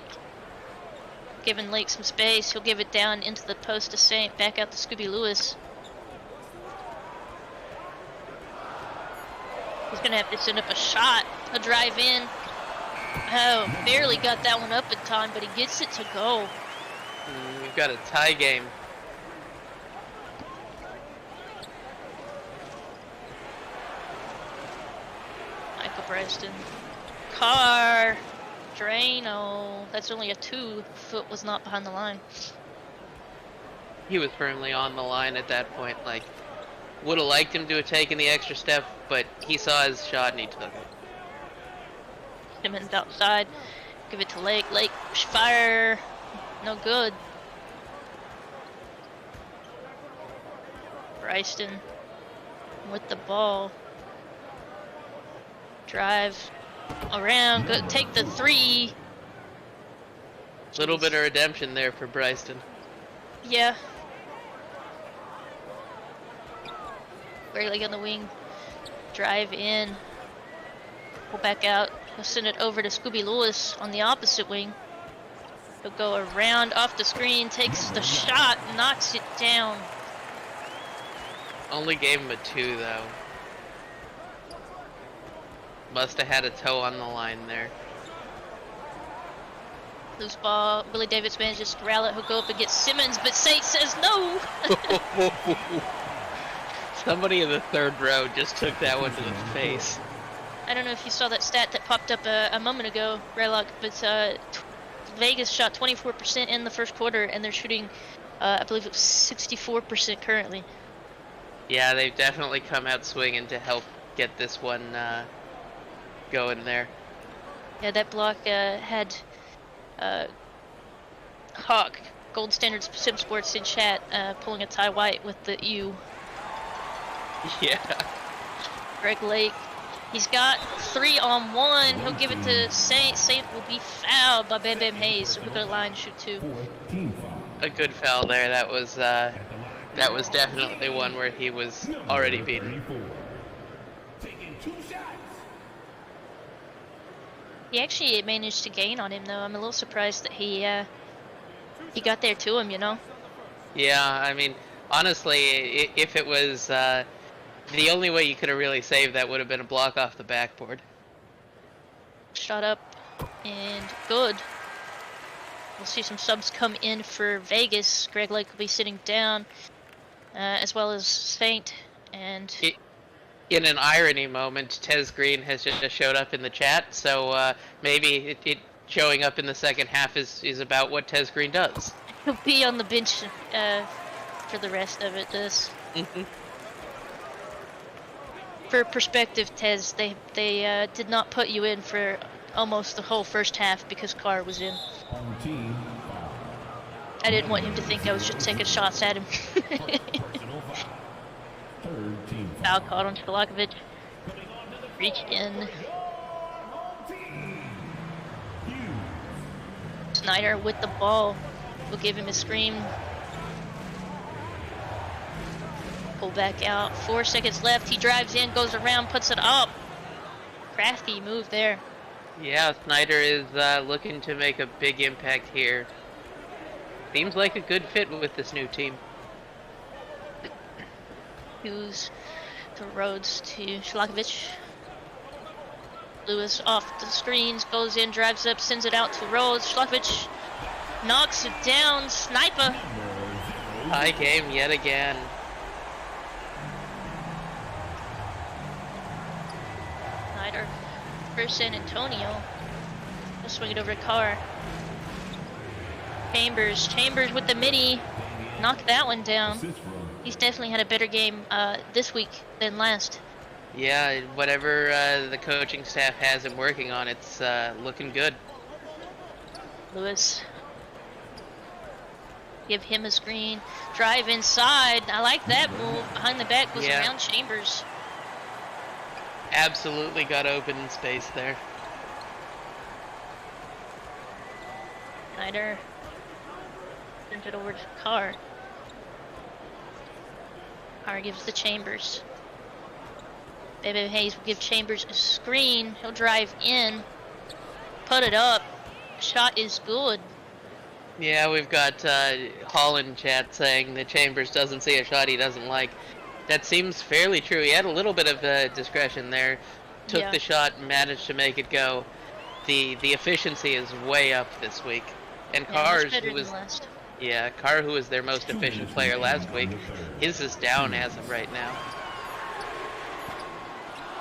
Giving Lake some space. He'll give it down into the post to Saint. Back out to Scooby Lewis. He's gonna have to send up a shot. A drive in. Oh, barely got that one up in time, but he gets it to go. We've got a tie game. Michael Bryston. Carr. Drano. That's only a 2. Foot was not behind the line. He was firmly on the line at that point. Like, would have liked him to have taken the extra step, but he saw his shot and he took it. Simmons outside. Give it to Lake. Lake fire. No good. Bryston with the ball. Drive around. Go, take the 3. Little bit of redemption there for Bryston. Yeah. Barely on the wing. Drive in. Pull back out. He'll send it over to Scooby Lewis on the opposite wing. He'll go around off the screen, takes the shot, knocks it down. Only gave him a 2 though. Must have had a toe on the line there. Loose ball. Willie Davis manages to corral it. He'll go up and get Simmons, but Saint says no. Somebody in the third row just took that one to the face. I don't know if you saw that stat that popped up a moment ago, Raylock, but Vegas shot 24% in the first quarter, and they're shooting, I believe it was 64% currently. Yeah, they've definitely come out swinging to help get this one going there. Yeah, that block had Hawk, Gold Standard Sim Sports in chat, pulling a Ty White with the U. Yeah. Greg Lake. He's got 3-on-1. He'll give it to Saint. Saint will be fouled by Bam Bam Hayes. So we'll go to the line and shoot 2. A good foul there. That was definitely one where he was already beaten. Taking 2 shots. He actually managed to gain on him though. I'm a little surprised that he got there to him, you know? Yeah, I mean, honestly, if it was the only way you could have really saved that would have been a block off the backboard. Shot up and good. We'll see some subs come in for Vegas. Greg Lake will be sitting down, as well as Saint. And In an irony moment, Tez Green has just showed up in the chat, so maybe it showing up in the second half is about what Tez Green does. he'll be on the bench for the rest of it. For perspective, Tez, they did not put you in for almost the whole first half because Carr was in. I didn't want him to think I was just taking shots at him. Foul called on Stalakovic. Reach in. Snyder with the ball. We'll give him a screen. Pull back out. 4 seconds left. He drives in, goes around, puts it up. Crafty move there. Yeah, Snyder is looking to make a big impact here. Seems like a good fit with this new team. Hughes to Rhodes to Stalakovic. Lewis off the screens, goes in, drives up, sends it out to Rhodes. Stalakovic knocks it down. Sniper. High game yet again. Snyder for San Antonio. He'll swing it over to Carr. Chambers with the midi. Knock that one down. He's definitely had a better game this week than last. Yeah, whatever the coaching staff has him working on, it's looking good. Lewis. Give him a screen. Drive inside. I like that move. Behind the back goes around Chambers. Absolutely got open space there. Snyder. Turns it over to Carr. Carr gives the Chambers. Baby Hayes will give Chambers a screen. He'll drive in. Put it up. Shot is good. Yeah, we've got Holland chat saying that Chambers doesn't see a shot he doesn't like. That seems fairly true. He had a little bit of discretion there. Took the shot and managed to make it go. The efficiency is way up this week. And Carr's, who was Carr, who was their most efficient player last week, his is down as of right now.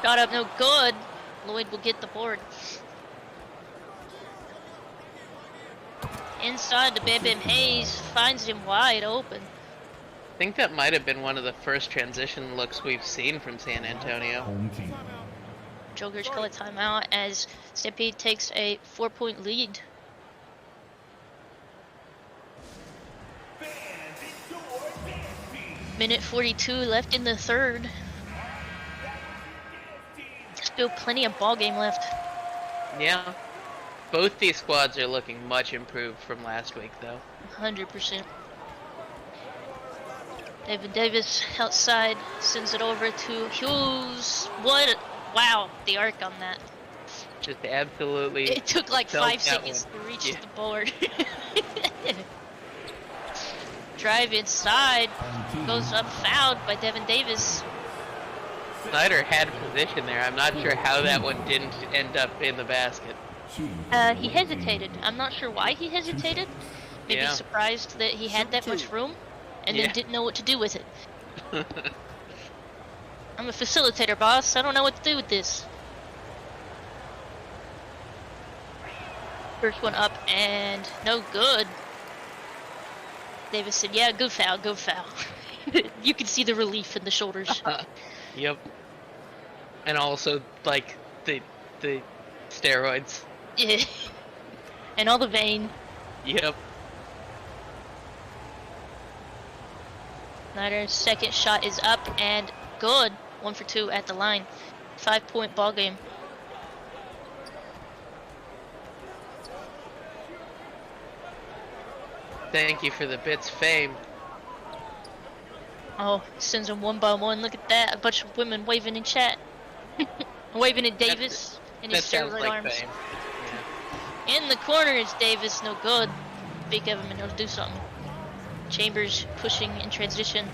Shot up, no good. Lloyd will get the board. Inside to Bam Bam Hayes, finds him wide open. I think that might have been one of the first transition looks we've seen from San Antonio. Jokers call a timeout as Stampede takes a 4-point lead. Minute 42 left in the third. Still plenty of ball game left. Yeah. Both these squads are looking much improved from last week, though. 100%. David Davis outside sends it over to Hughes. Wow, the arc on that. Just absolutely. It took like 5 seconds to reach the board. Drive inside, goes up, fouled by Devin Davis. Snyder had position there. I'm not sure how that one didn't end up in the basket. He hesitated. I'm not sure why he hesitated. Maybe surprised that he had that much room and then didn't know what to do with it. I'm a facilitator, boss. I don't know what to do with this. First one up and no good. Davis said, yeah, good foul, good foul. You can see the relief in the shoulders. Yep. And also, like, the steroids. Yeah. And all the vein. Yep. Snyder's second shot is up and good. 1 for 2 at the line. 5-point ball game. Thank you for the bits, fame. Oh, sends them 1 by 1. Look at that. A bunch of women waving in chat. Waving at Davis in That his sounds steroid like arms. fame. In the corner is Davis. No good. Big Evan knows to do something. Chambers pushing in transition.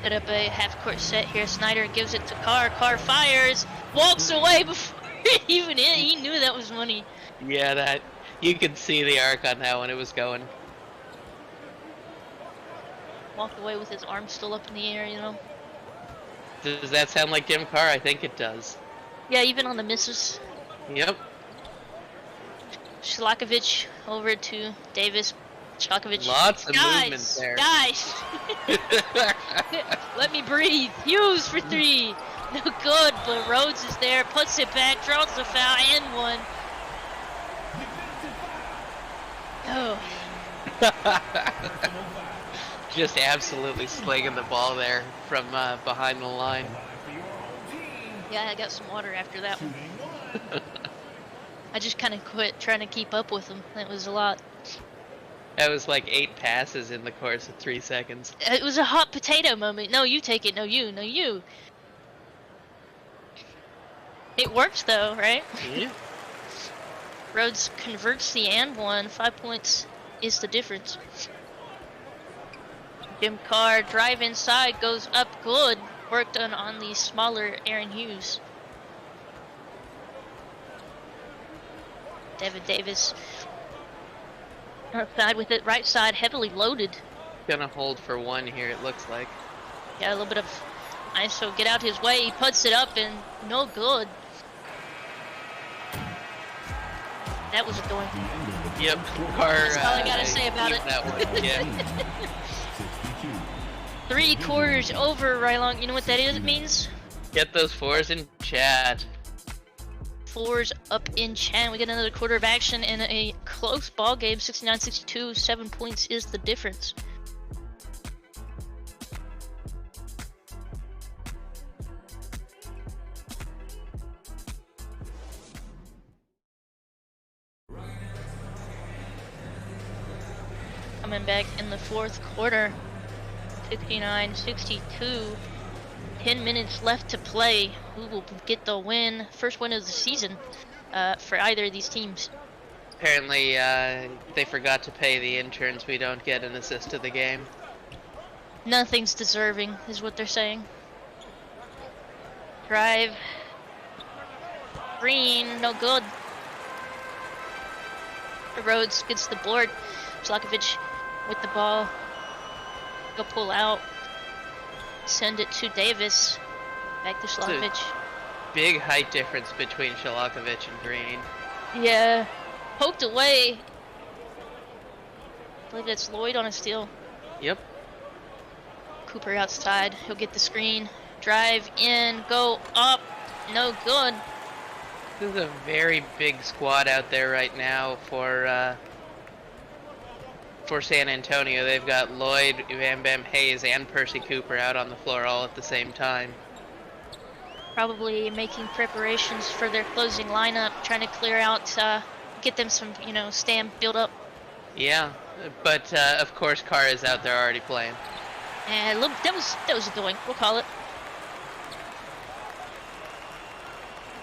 Set up a half-court set here. Snyder gives it to Carr. Carr fires. Walks away before it even hit. He knew that was money. Yeah, that you could see the arc on that when it was going. Walked away with his arm still up in the air, you know. Does that sound like Jim Carr? I think it does. Yeah, even on the misses. Yep. Shlakovic over to Davis. Shlakovic. Lots of movement there. Guys! Let me breathe. Hughes for 3. No good, but Rhodes is there. Puts it back. Draws the foul and 1. Oh. Just absolutely slinging the ball there from behind the line. Yeah, I got some water after that one. I just kind of quit trying to keep up with him. That was a lot. That was like 8 passes in the course of 3 seconds. It was a hot potato moment. No, you take it. No, you. No, you. It works though, right? Yeah. Rhodes converts the and 1. 5 points is the difference. Jim Carr drive inside, goes up good. Work done on the smaller Aaron Hughes. Devin Davis outside with it, right side heavily loaded. Gonna hold for 1 here, it looks like. Yeah, a little bit of ISO get out his way. He puts it up and no good. That was a doink. Yep, Carr. That's all I gotta say about it. That one. Yeah. 3 quarters over, Rylong. You know what that is? It means Get those 4s in chat. 4s up in chat. We get another quarter of action in a close ball game. 69-62. 7 points is the difference. Coming back in the 4th quarter. 69-62. 10 minutes left to play. Who will get the win? First win of the season for either of these teams. Apparently, they forgot to pay the interns. We don't get an assist to the game. Nothing's deserving, is what they're saying. Drive. Green, no good. Rhodes gets the board. Shlakovic with the ball. Go pull out. Send it to Davis. Back to Shlakovic. Big height difference between Shlakovic and Green. Yeah. Poked away. I believe that's Lloyd on a steal. Yep. Cooper outside. He'll get the screen. Drive in. Go up. No good. This is a very big squad out there right now for San Antonio. They've got Lloyd, Van Bam Hayes, and Percy Cooper out on the floor all at the same time. Probably making preparations for their closing lineup, trying to clear out, get them some, stamp build up. Yeah, but of course Carr is out there already playing. And look, that was a doink. We'll call it.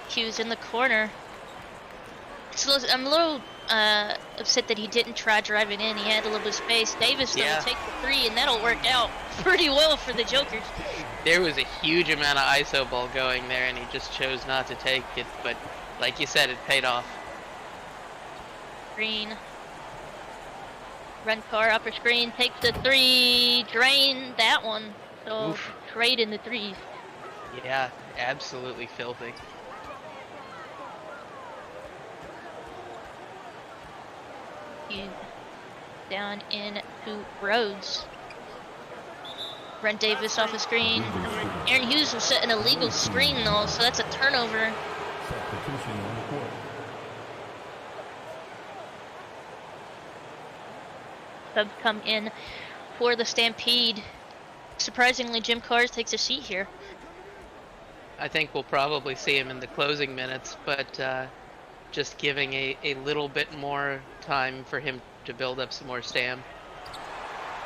Hughes in the corner. So I'm a little upset that he didn't try driving in. He had a little bit of space. Davis though will take the 3, and that'll work out pretty well for the Jokers. There was a huge amount of ISO ball going there, and he just chose not to take it. But like you said, it paid off. Green. Run Carr upper screen, takes the 3, drain that one. So Oof. trade in the 3s. Yeah, absolutely filthy. He's down in to Rhodes. Brent Davis off the screen. Aaron Hughes was set an illegal screen though, so that's a turnover. Substitution on the court. Subs come in for the Stampede. Surprisingly, Jim Cars takes a seat here. I think we'll probably see him in the closing minutes, but just giving a little bit more time for him to build up some more stam.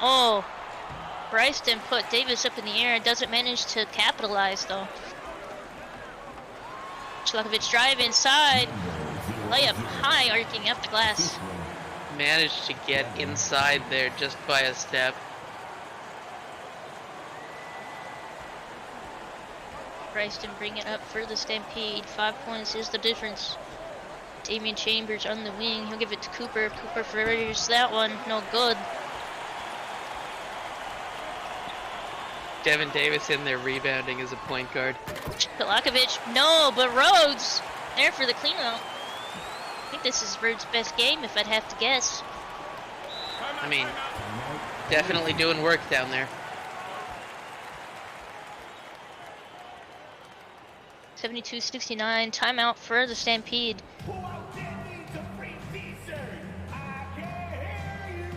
Oh, Bryson put Davis up in the air and doesn't manage to capitalize though. Shlakovic drive inside, layup high, arcing up the glass. Managed to get inside there just by a step. Bryson bring it up for the Stampede. 5 points is the difference. Damian Chambers on the wing. He'll give it to Cooper. Cooper fires that one. No good. Devin Davis in there rebounding as a point guard. Shlakovic, no, but Rhodes there for the cleanout. I think this is Rhodes' best game, if I'd have to guess. I mean, definitely doing work down there. 72-69, timeout for the Stampede. Who out there needs a free t-shirt? I can't hear you.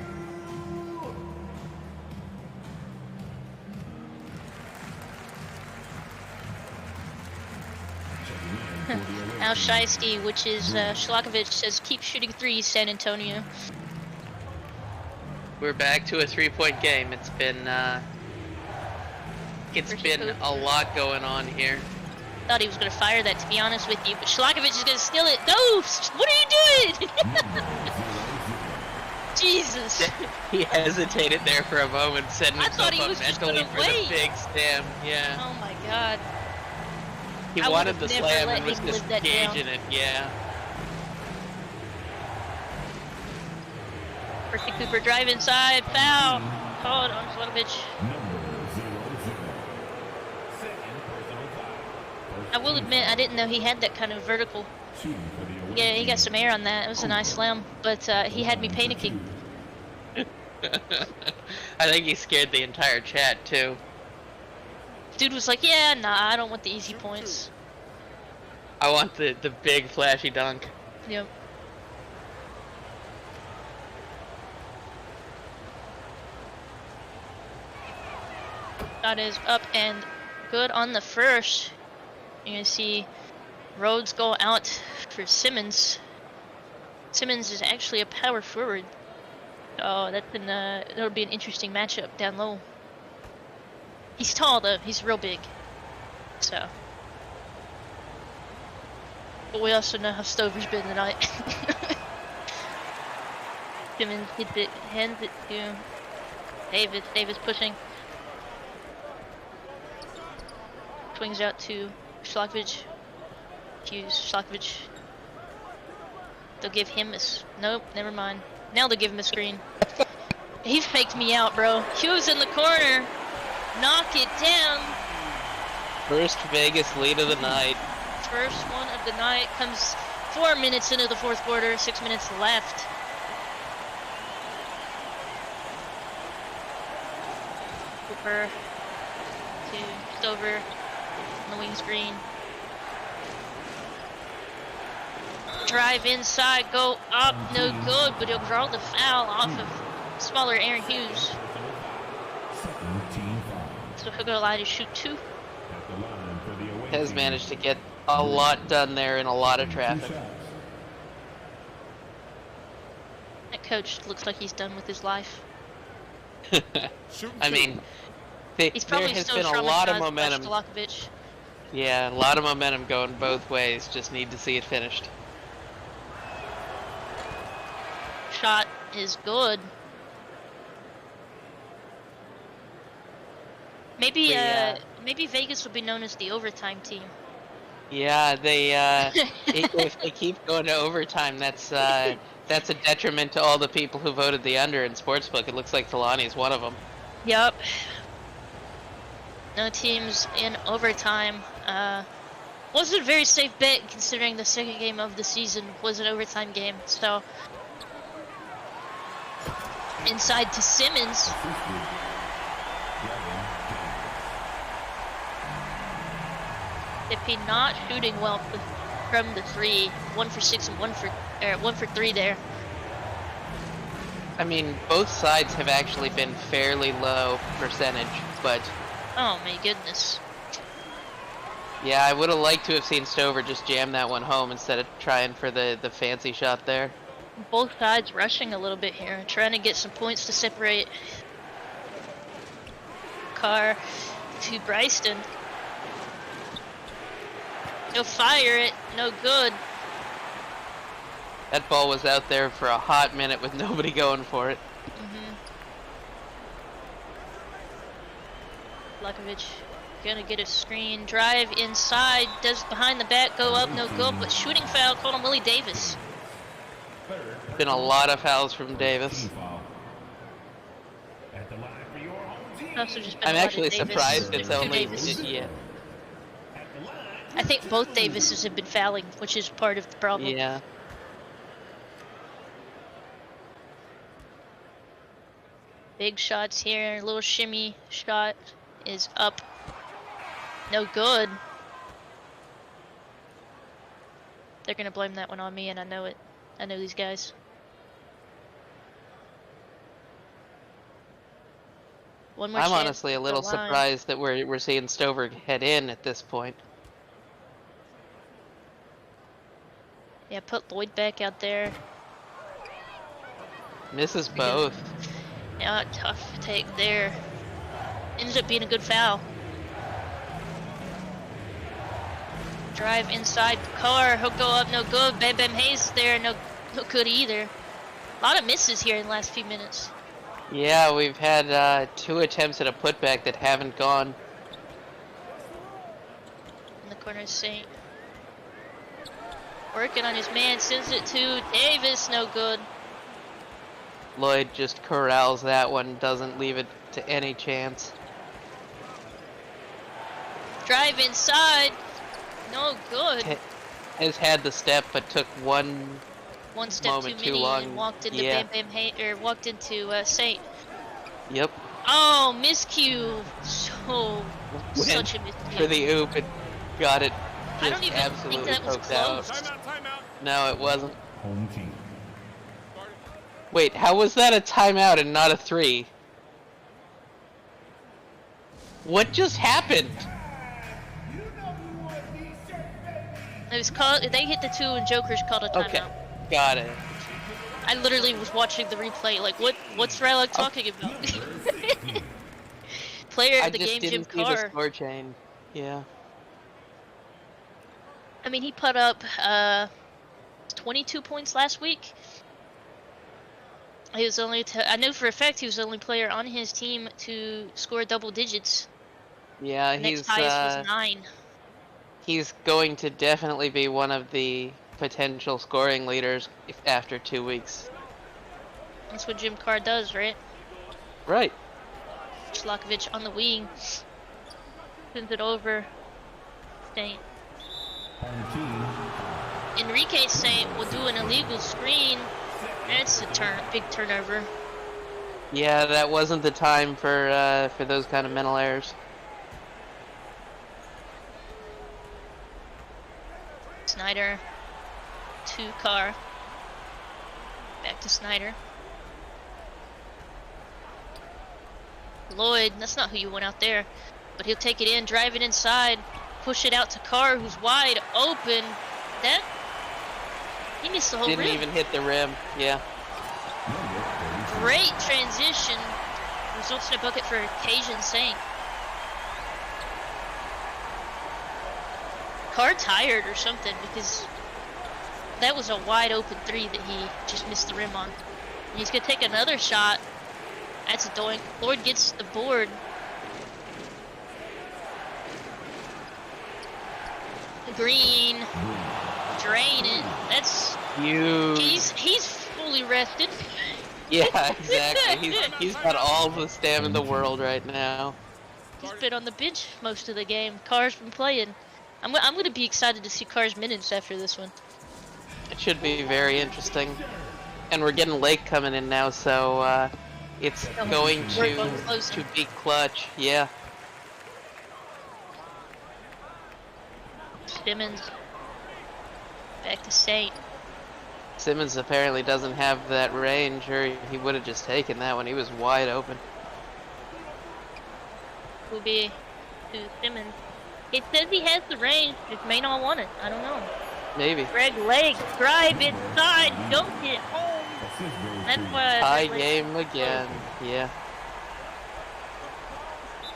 Al Shiesty, which is Shlakovic, says keep shooting threes, San Antonio. We're back to a 3-point game. It's been a lot going on here. Thought he was going to fire that, to be honest with you, but Shlakovic is going to steal it. No! What are you doing? Jesus. He hesitated there for a moment, setting I himself thought he up was just mentally gonna for wait. the big slam. Yeah. Oh my god. He I wanted would've the never slam let and was him just live that down. gauging it. Yeah. Percy Cooper drive inside, foul. Called on Shlakovic. I will admit, I didn't know he had that kind of vertical. Yeah, he got some air on that. It was a nice slam, but he had me panicking. I think he scared the entire chat too. Dude was like, yeah, nah, I don't want the easy points. I want the big flashy dunk. Yep. Shot is up and good on the first. You're gonna see Rhodes go out for Simmons. Simmons is actually a power forward. Oh, that'll be an interesting matchup down low. He's tall though, he's real big. So. But we also know how Stover's been tonight. Simmons hits it, hands it to Davis. Davis pushing. Swings out to Shlakovic. Hughes, Shlakovic. They'll give him a nope, never mind. Now they'll give him a screen. He faked me out, bro. Hughes in the corner. Knock it down. First Vegas lead of the night. First one of the night comes 4 minutes into the fourth quarter, 6 minutes left. Cooper to Stover on the wing screen. Drive inside, go up, no good, but he'll draw the foul off of smaller Aaron Hughes. So he'll go line to shoot two. Has managed to get a lot done there in a lot of traffic. That coach looks like he's done with his life. I mean, He's there probably has still been a lot of traumatized by momentum. Shlakovic. Yeah, a lot of momentum going both ways. Just need to see it finished. Shot is good. Maybe maybe Vegas will be known as the overtime team. Yeah, they if they keep going to overtime, that's a detriment to all the people who voted the under in Sportsbook. It looks like Talani is one of them. Yup. No teams in overtime. Wasn't a very safe bet considering the second game of the season was an overtime game. So inside to Simmons. If not shooting well from the three, 1 for 6 and 1 for 3 there. I mean, both sides have actually been fairly low percentage, but Oh my goodness. yeah, I would have liked to have seen Stover just jam that one home instead of trying for the fancy shot there. Both sides rushing a little bit here, trying to get some points to separate Carr to Bryston. He'll fire it, no good. That ball was out there for a hot minute with nobody going for it. Lakovic gonna get a screen, drive inside, does behind the back, go up, no good, but shooting foul called on Willie Davis. Been a lot of fouls from Davis. At the line for your home team. Also just been I'm a lot of actually Davis. surprised it's Two only Davis. yeah. I think both Davises have been fouling, which is part of the problem. Yeah. Big shots here, a little shimmy shot is up. No good. They're gonna blame that one on me, and I know it. I know these guys. One more I'm chance honestly a at the little line. surprised that we're seeing Stover head in at this point. Yeah, put Lloyd back out there. Misses both. Yeah, tough take there. Ends up being a good foul. Drive inside Carr, he'll go up, no good. Bam Bam Hayes is there, no good either. A lot of misses here in the last few minutes. Yeah, we've had 2 attempts at a putback that haven't gone. In the corner is Saint. Working on his man, sends it to Davis, no good. Lloyd just corrals that one, doesn't leave it to any chance. Drive inside, no good. Has had the step, but took one step too moment too many long. and walked into Yeah. Bam Bam Hayes, or walked into Saint. Yep. Oh, miscue. So, such a miscue. For the oop, it got it I just don't even think absolutely that was poked out. close. Timeout. No, it wasn't. Home team. Wait, how was that a timeout and not a 3? What just happened? It was called. They hit the 2 and Joker's called a timeout. Okay, got it. I literally was watching the replay. Like, what's Rylock talking about? Player I of the just game, Jim didn't see the Carr. score chain. Yeah. I mean, he put up 22 points last week. He was only. I know for a fact he was the only player on his team to score double digits. Yeah, Next highest was 9. he's going to definitely be one of the potential scoring leaders after 2 weeks. That's what Jim Carr does, right? Right. Slakovic on the wing. Sends it over. Saint. Home team. Enrique Saint will do an illegal screen. That's a big turnover. Yeah, that wasn't the time for those kind of mental errors. Snyder to Carr. Back to Snyder. Lloyd, that's not who you want out there. But he'll take it in, drive it inside, push it out to Carr, who's wide open. He missed the whole Didn't rim. even hit the rim. Yeah. Great transition. Results in a bucket for Cajun Saint. Carr tired or something, because that was a wide open 3 that he just missed the rim on. And he's gonna take another shot. That's a doink. Lloyd gets the board. Green. Drain it. That's Huge. he's fully rested. Yeah, exactly. He's got all the stamina in the world right now. He's been on the bench most of the game. Carr's been playing. I'm gonna be excited to see Carr's minutes after this one. It should be very interesting. And we're getting Lake coming in now, so it's going Work on closing. to be clutch. Yeah. Simmons. Back to Saint. Simmons apparently doesn't have that range, or he would have just taken that one. He was wide open. Will be to Simmons. It says he has the range, just may not want it. I don't know. Maybe. Greg Lake, drive inside, don't hit home. That's why. Tie Greg Lake- game again. Yeah.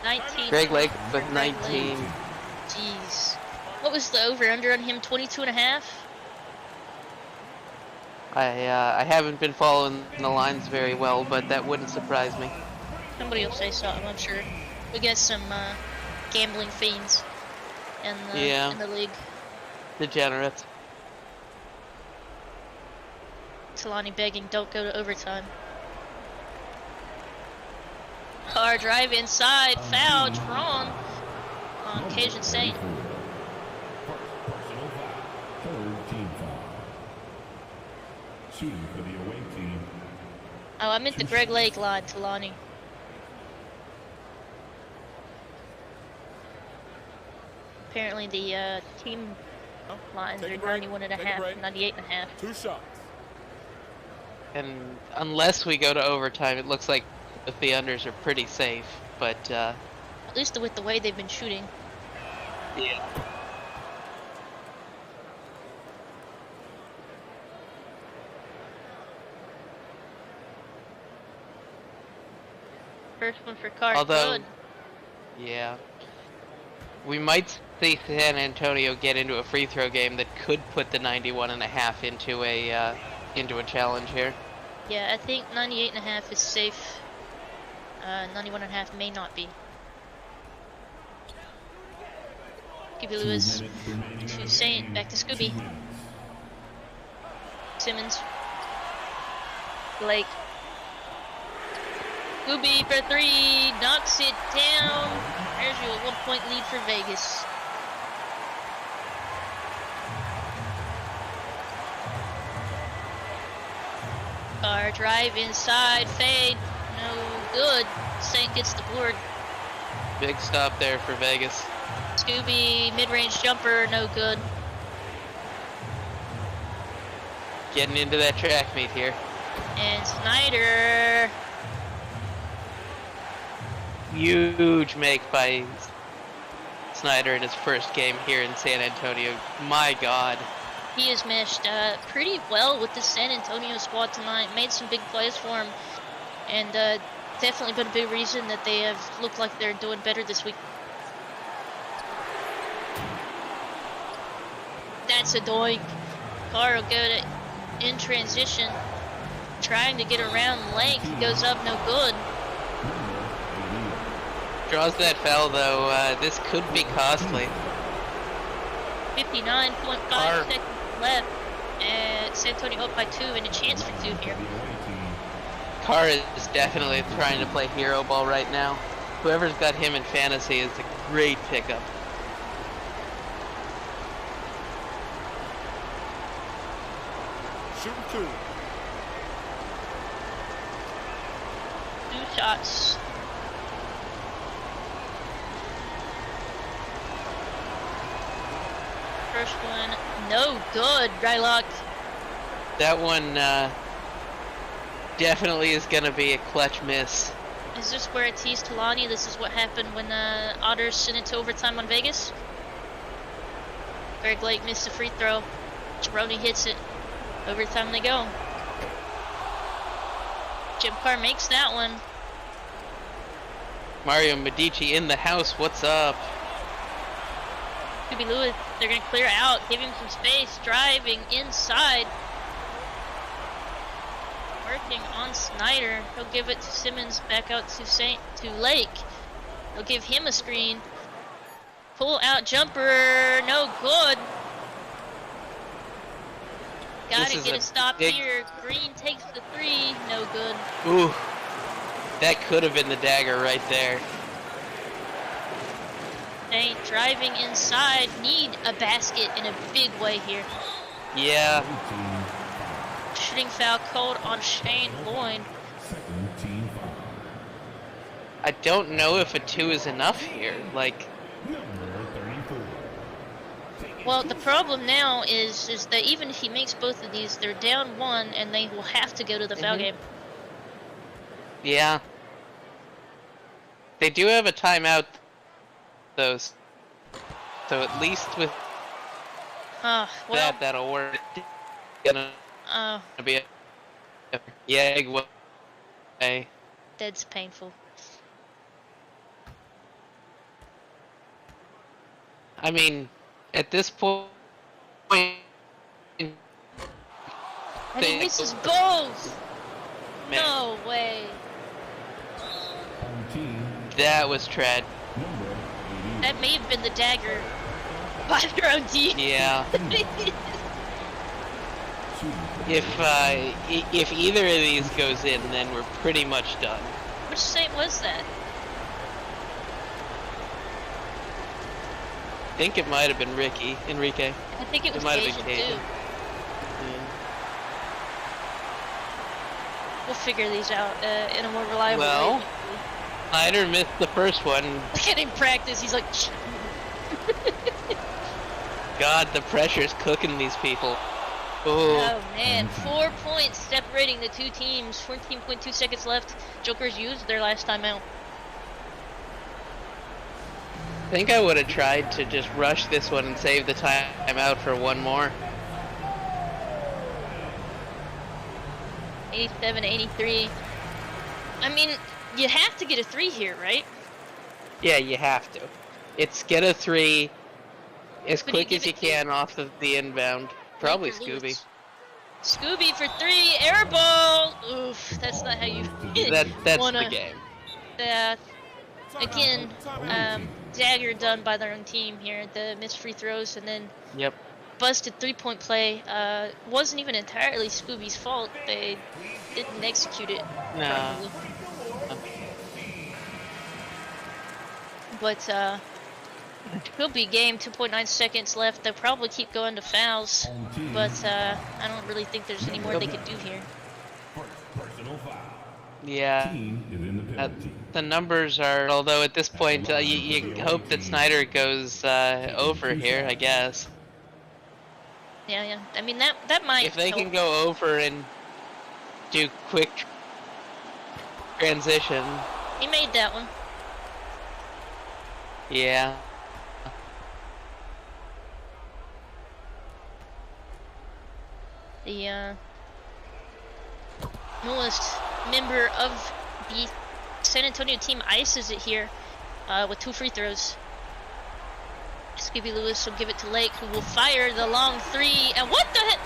19. Greg Lake with Greg Lake. 19. Jeez. What was the over/under on him? 22.5. I haven't been following the lines very well, but that wouldn't surprise me. Somebody will say something, I'm sure. We got some gambling fiends in the league. Degenerates. Talani begging, don't go to overtime. Car drive inside, foul, drawn on Cajun Saint. Personal foul. Third team foul. Shooting for the away team. Oh, I meant the Greg Lake line, Talani. Apparently the team lines Take are a break, 91.5, take a break. 98.5. 2 shots. And unless we go to overtime, it looks like the unders are pretty safe. But At least with the way they've been shooting. yeah. First one for Carr, Although- good. Yeah. We might see San Antonio get into a free throw game that could put the 91.5 into a challenge here. Yeah, I think 98.5 is safe. 91.5 may not be. Scooby Lewis to Saint, back to Scooby. Simmons. Blake. Scooby for three, knocks it down. There's your 1-point lead for Vegas. Car drive inside, fade, no good. Saint gets the board. Big stop there for Vegas. Scooby, mid-range jumper, no good. Getting into that track meet here. And Snyder, Huge make by Snyder in his first game here in San Antonio. My God. he has meshed pretty well with the San Antonio squad tonight. Made some big plays for him. And definitely been a big reason that they have looked like they're doing better this week. That's a doink. Carr will go to in transition. Trying to get around Lake. He goes up, no good. Draws that foul though. This could be costly. 59.5 Carr. seconds left. And San Antonio up by 2 and a chance for 2 here. Carr is definitely trying to play hero ball right now. Whoever's got him in fantasy is a great pickup. Shooting 2. 2 shots. First one, no good. Drylock. That one definitely is going to be a clutch miss. Is this where it teased Talani? This is what happened when Otters sent it to overtime on Vegas? Greg Lake missed a free throw. Cerrone hits it. Overtime they go. Jim Carr makes that one. Mario Medici in the house. What's up? Scooby Lewis, they're going to clear out, give him some space, driving inside. Working on Snyder. He'll give it to Simmons, back out to Lake. He'll give him a screen. Pull out jumper, no good. Gotta This is get a a stop big- here. Green takes the 3, no good. Ooh, that could have been the dagger right there. Saint driving inside, need a basket in a big way here. Yeah, Shooting foul called on Shane Lloyd. Second team foul. I don't know if a 2 is enough here. Like, Number 34. Taking Well, the problem now is that even if he makes both of these, they're down 1, and they will have to go to the foul game. Yeah. They do have a timeout, though, so at least with Well, that, that'll work. Gonna be a Yeg way. that's painful. I mean, at this point, And he misses both! No way. that was tread. That may have been the dagger by their own team. Yeah. If either of these goes in, then we're pretty much done. Which saint was that? I think it might have been Enrique. I think it was might have Cajun been too. Cajun. We'll figure these out in a more reliable Well, way. Snyder missed the first one. Look at him practice. He's like, God, the pressure's cooking these people. Ooh. oh man, 4 points separating the two teams. 14.2 seconds left. Jokers used their last timeout. I think I would have tried to just rush this one and save the timeout for one more. 87, 83. I mean, you have to get a 3 here, right? Yeah, you have to. It's get a 3 as Who do you quick as give you it to? can off of the inbound. Probably Lake or Scooby. Lewis? Scooby for 3, air ball! Oof, that's not how you That's wanna, the game. again, dagger done by their own team here. The missed free throws and then Yep. busted 3-point play. Wasn't even entirely Scooby's fault. They didn't execute it No. properly. But could be game. 2.9 seconds left. They'll probably keep going to fouls. But I don't really think there's any more they could do here. Yeah. The numbers are, although at this point you hope that Snyder goes over here, I guess. Yeah. I mean that might. If they help. can go over and do quick transition, He made that one. yeah. The newest member of the San Antonio team ices it here with 2 free throws. Scooby Lewis will give it to Lake, who will fire the long 3. And what the heck?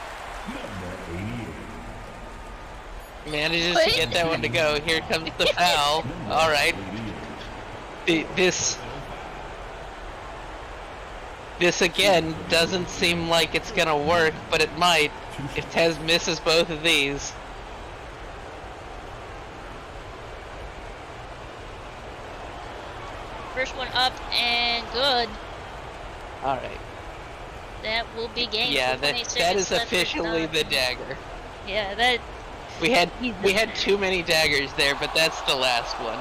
Manages What? to get that one to go. Here comes the foul. All right. This again doesn't seem like it's gonna work, but it might if Tez misses both of these. First one up and good. All right. That will be game. Yeah, 4.8 that seconds is left. officially the dagger. Yeah, that. We had too many daggers there, but that's the last one.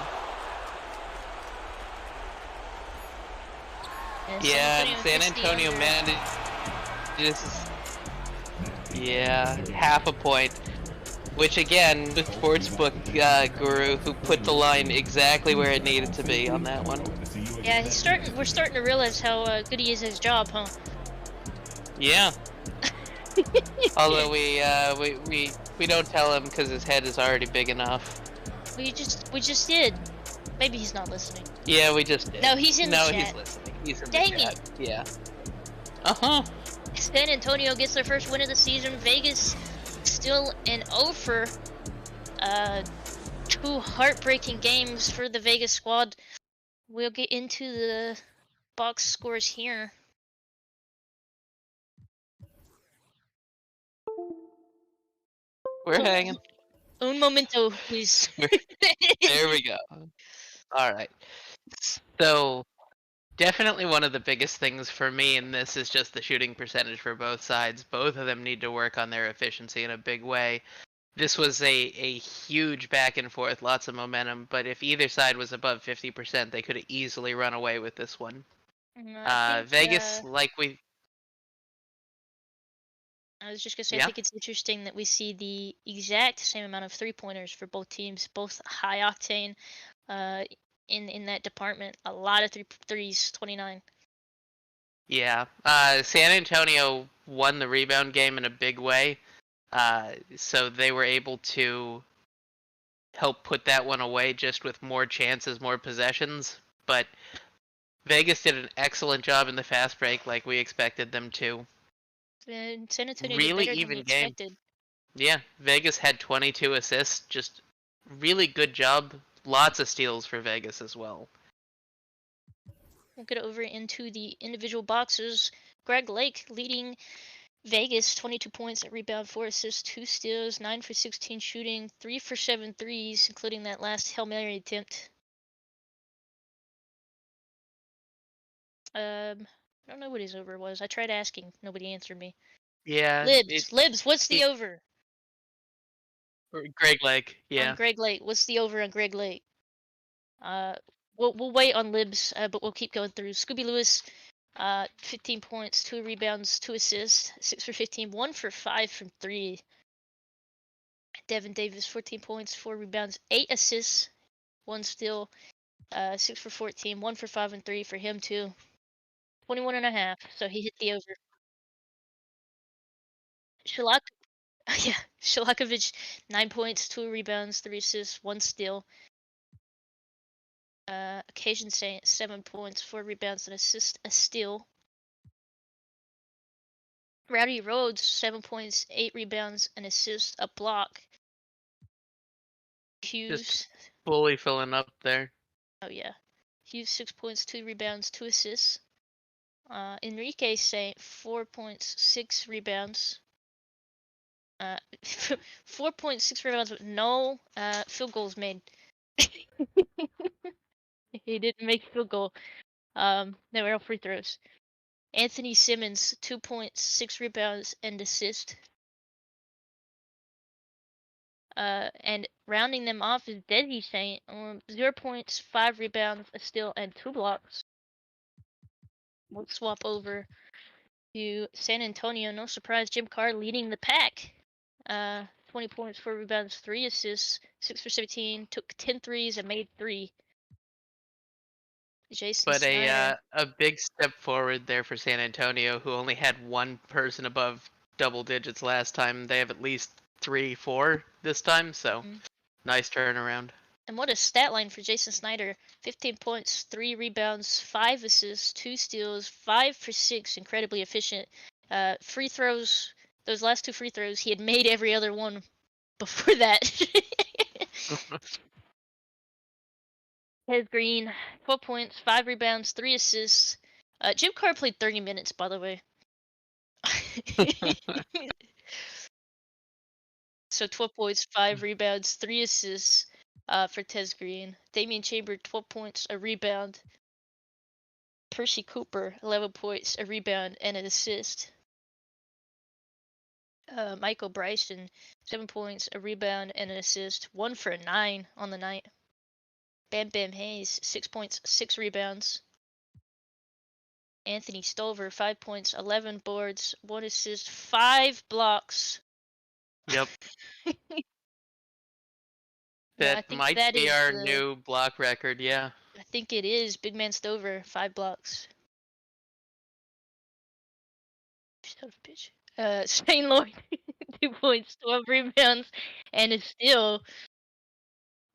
And Yeah, and San missed the Antonio under. manages. Yeah, half a point. Which again, the sportsbook guru who put the line exactly where it needed to be on that one. Yeah, we're starting to realize how good he is at his job, huh? Yeah. Although we don't tell him because his head is already big enough. We just did. Maybe he's not listening. Yeah, we just did. No, he's in the No, chat. he's listening. He's in Dang the chat. it. Yeah. Uh-huh. San Antonio gets their first win of the season. Vegas still an over. 2 heartbreaking games for the Vegas squad. We'll get into the box scores here. We're hanging. Un momento, please. There we go. All right. So, definitely one of the biggest things for me in this is just the shooting percentage for both sides. Both of them need to work on their efficiency in a big way. This was a huge back and forth, lots of momentum, but if either side was above 50%, they could have easily run away with this one. I think, Vegas, like we I was just gonna say, I Yeah. think it's interesting that we see the exact same amount of 3-pointers for both teams, both high octane, uh, in that department. A lot of threes, 29. Yeah. San Antonio won the rebound game in a big way. So they were able to help put that one away just with more chances, more possessions. But Vegas did an excellent job in the fast break, like we expected them to. And San Antonio did Really better than we even game. expected. Yeah, Vegas had 22 assists. Just really good job. Lots of steals for Vegas as well. We'll get over into the individual boxes. Greg Lake leading Vegas, 22 points at rebound, 4 assists, 2 steals, 9 for 16 shooting, 3 for 7 threes, including that last Hail Mary attempt. I don't know what his over was. I tried asking, nobody answered me. Yeah, Libs, what's the over Greg Lake. on Yeah. Greg Lake? What's the over on Greg Lake? We'll wait on Libs, but we'll keep going through. Scooby Lewis, 15 points, 2 rebounds, 2 assists, 6 for 15, 1 for 5 from 3. Devin Davis, 14 points, 4 rebounds, 8 assists, 1 steal, 6 for 14, 1 for 5 and 3 for him too. 21.5, so he hit the over. Shalak, yeah, Shalakovic, 9 points, 2 rebounds, 3 assists, 1 steal. Occasion Saint, 7 points, 4 rebounds, an assist, a steal. Rowdy Rhodes, 7 points, 8 rebounds, an assist, a block. Hughes, Fully filling up there. oh yeah. Hughes, 6 points, 2 rebounds, 2 assists. Enrique Saint, 4 points, 6 rebounds. 4.6 rebounds, but no field goals made. He didn't make field goal. They were all free throws. Anthony Simmons, 2 points, 6 rebounds, and assist. And rounding them off is Desi Saint, 0 points, 5 rebounds, a steal, and 2 blocks. We'll swap over to San Antonio. No surprise, Jim Carr leading the pack. 20 points, 4 rebounds, 3 assists, 6 for 17, took 10 threes and made 3. Jason But Snyder. a big step forward there for San Antonio, who only had one person above double digits last time. They have at least 3, 4 this time, so nice turnaround. And what a stat line for Jason Snyder. 15 points, 3 rebounds, 5 assists, 2 steals, 5 for 6. Incredibly efficient. Free throws, those last 2 free throws, he had made every other one before that. Ted Green, 12 points, 5 rebounds, 3 assists. Jim Carr played 30 minutes, by the way. So 12 points, 5 rebounds, 3 assists for Tez Green. Damian Chamber, 12 points, a rebound. Percy Cooper, 11 points, a rebound, and an assist. Michael Bryson, 7 points, a rebound, and an assist. 1 for 9 on the night. Bam Bam Hayes, 6 points, 6 rebounds. Anthony Stover, 5 points, 11 boards, 1 assist, 5 blocks. Yep. Yeah, I That think might that be is our the- new block record, yeah. I think it is. Big Man Stover, 5 blocks. Son of a bitch. Shane Lloyd, 2 points, 12 rebounds, and a steal.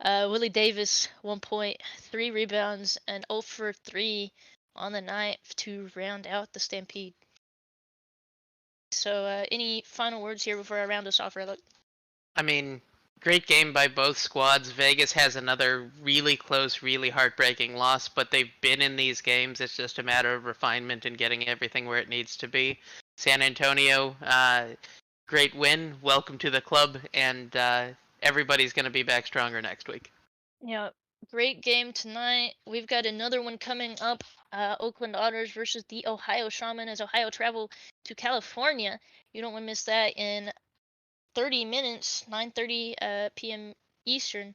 Willie Davis, 1 point, 3 rebounds, and 0 for 3 on the night to round out the Stampede. So, any final words here before I round us off, Redlock? I mean, great game by both squads. Vegas has another really close, really heartbreaking loss, but they've been in these games. It's just a matter of refinement and getting everything where it needs to be. San Antonio, great win. Welcome to the club, and everybody's going to be back stronger next week. Yeah, great game tonight. We've got another one coming up. Oakland Otters versus the Ohio Shaman as Ohio travel to California. You don't want to miss that in 30 minutes, 9:30 p.m. Eastern.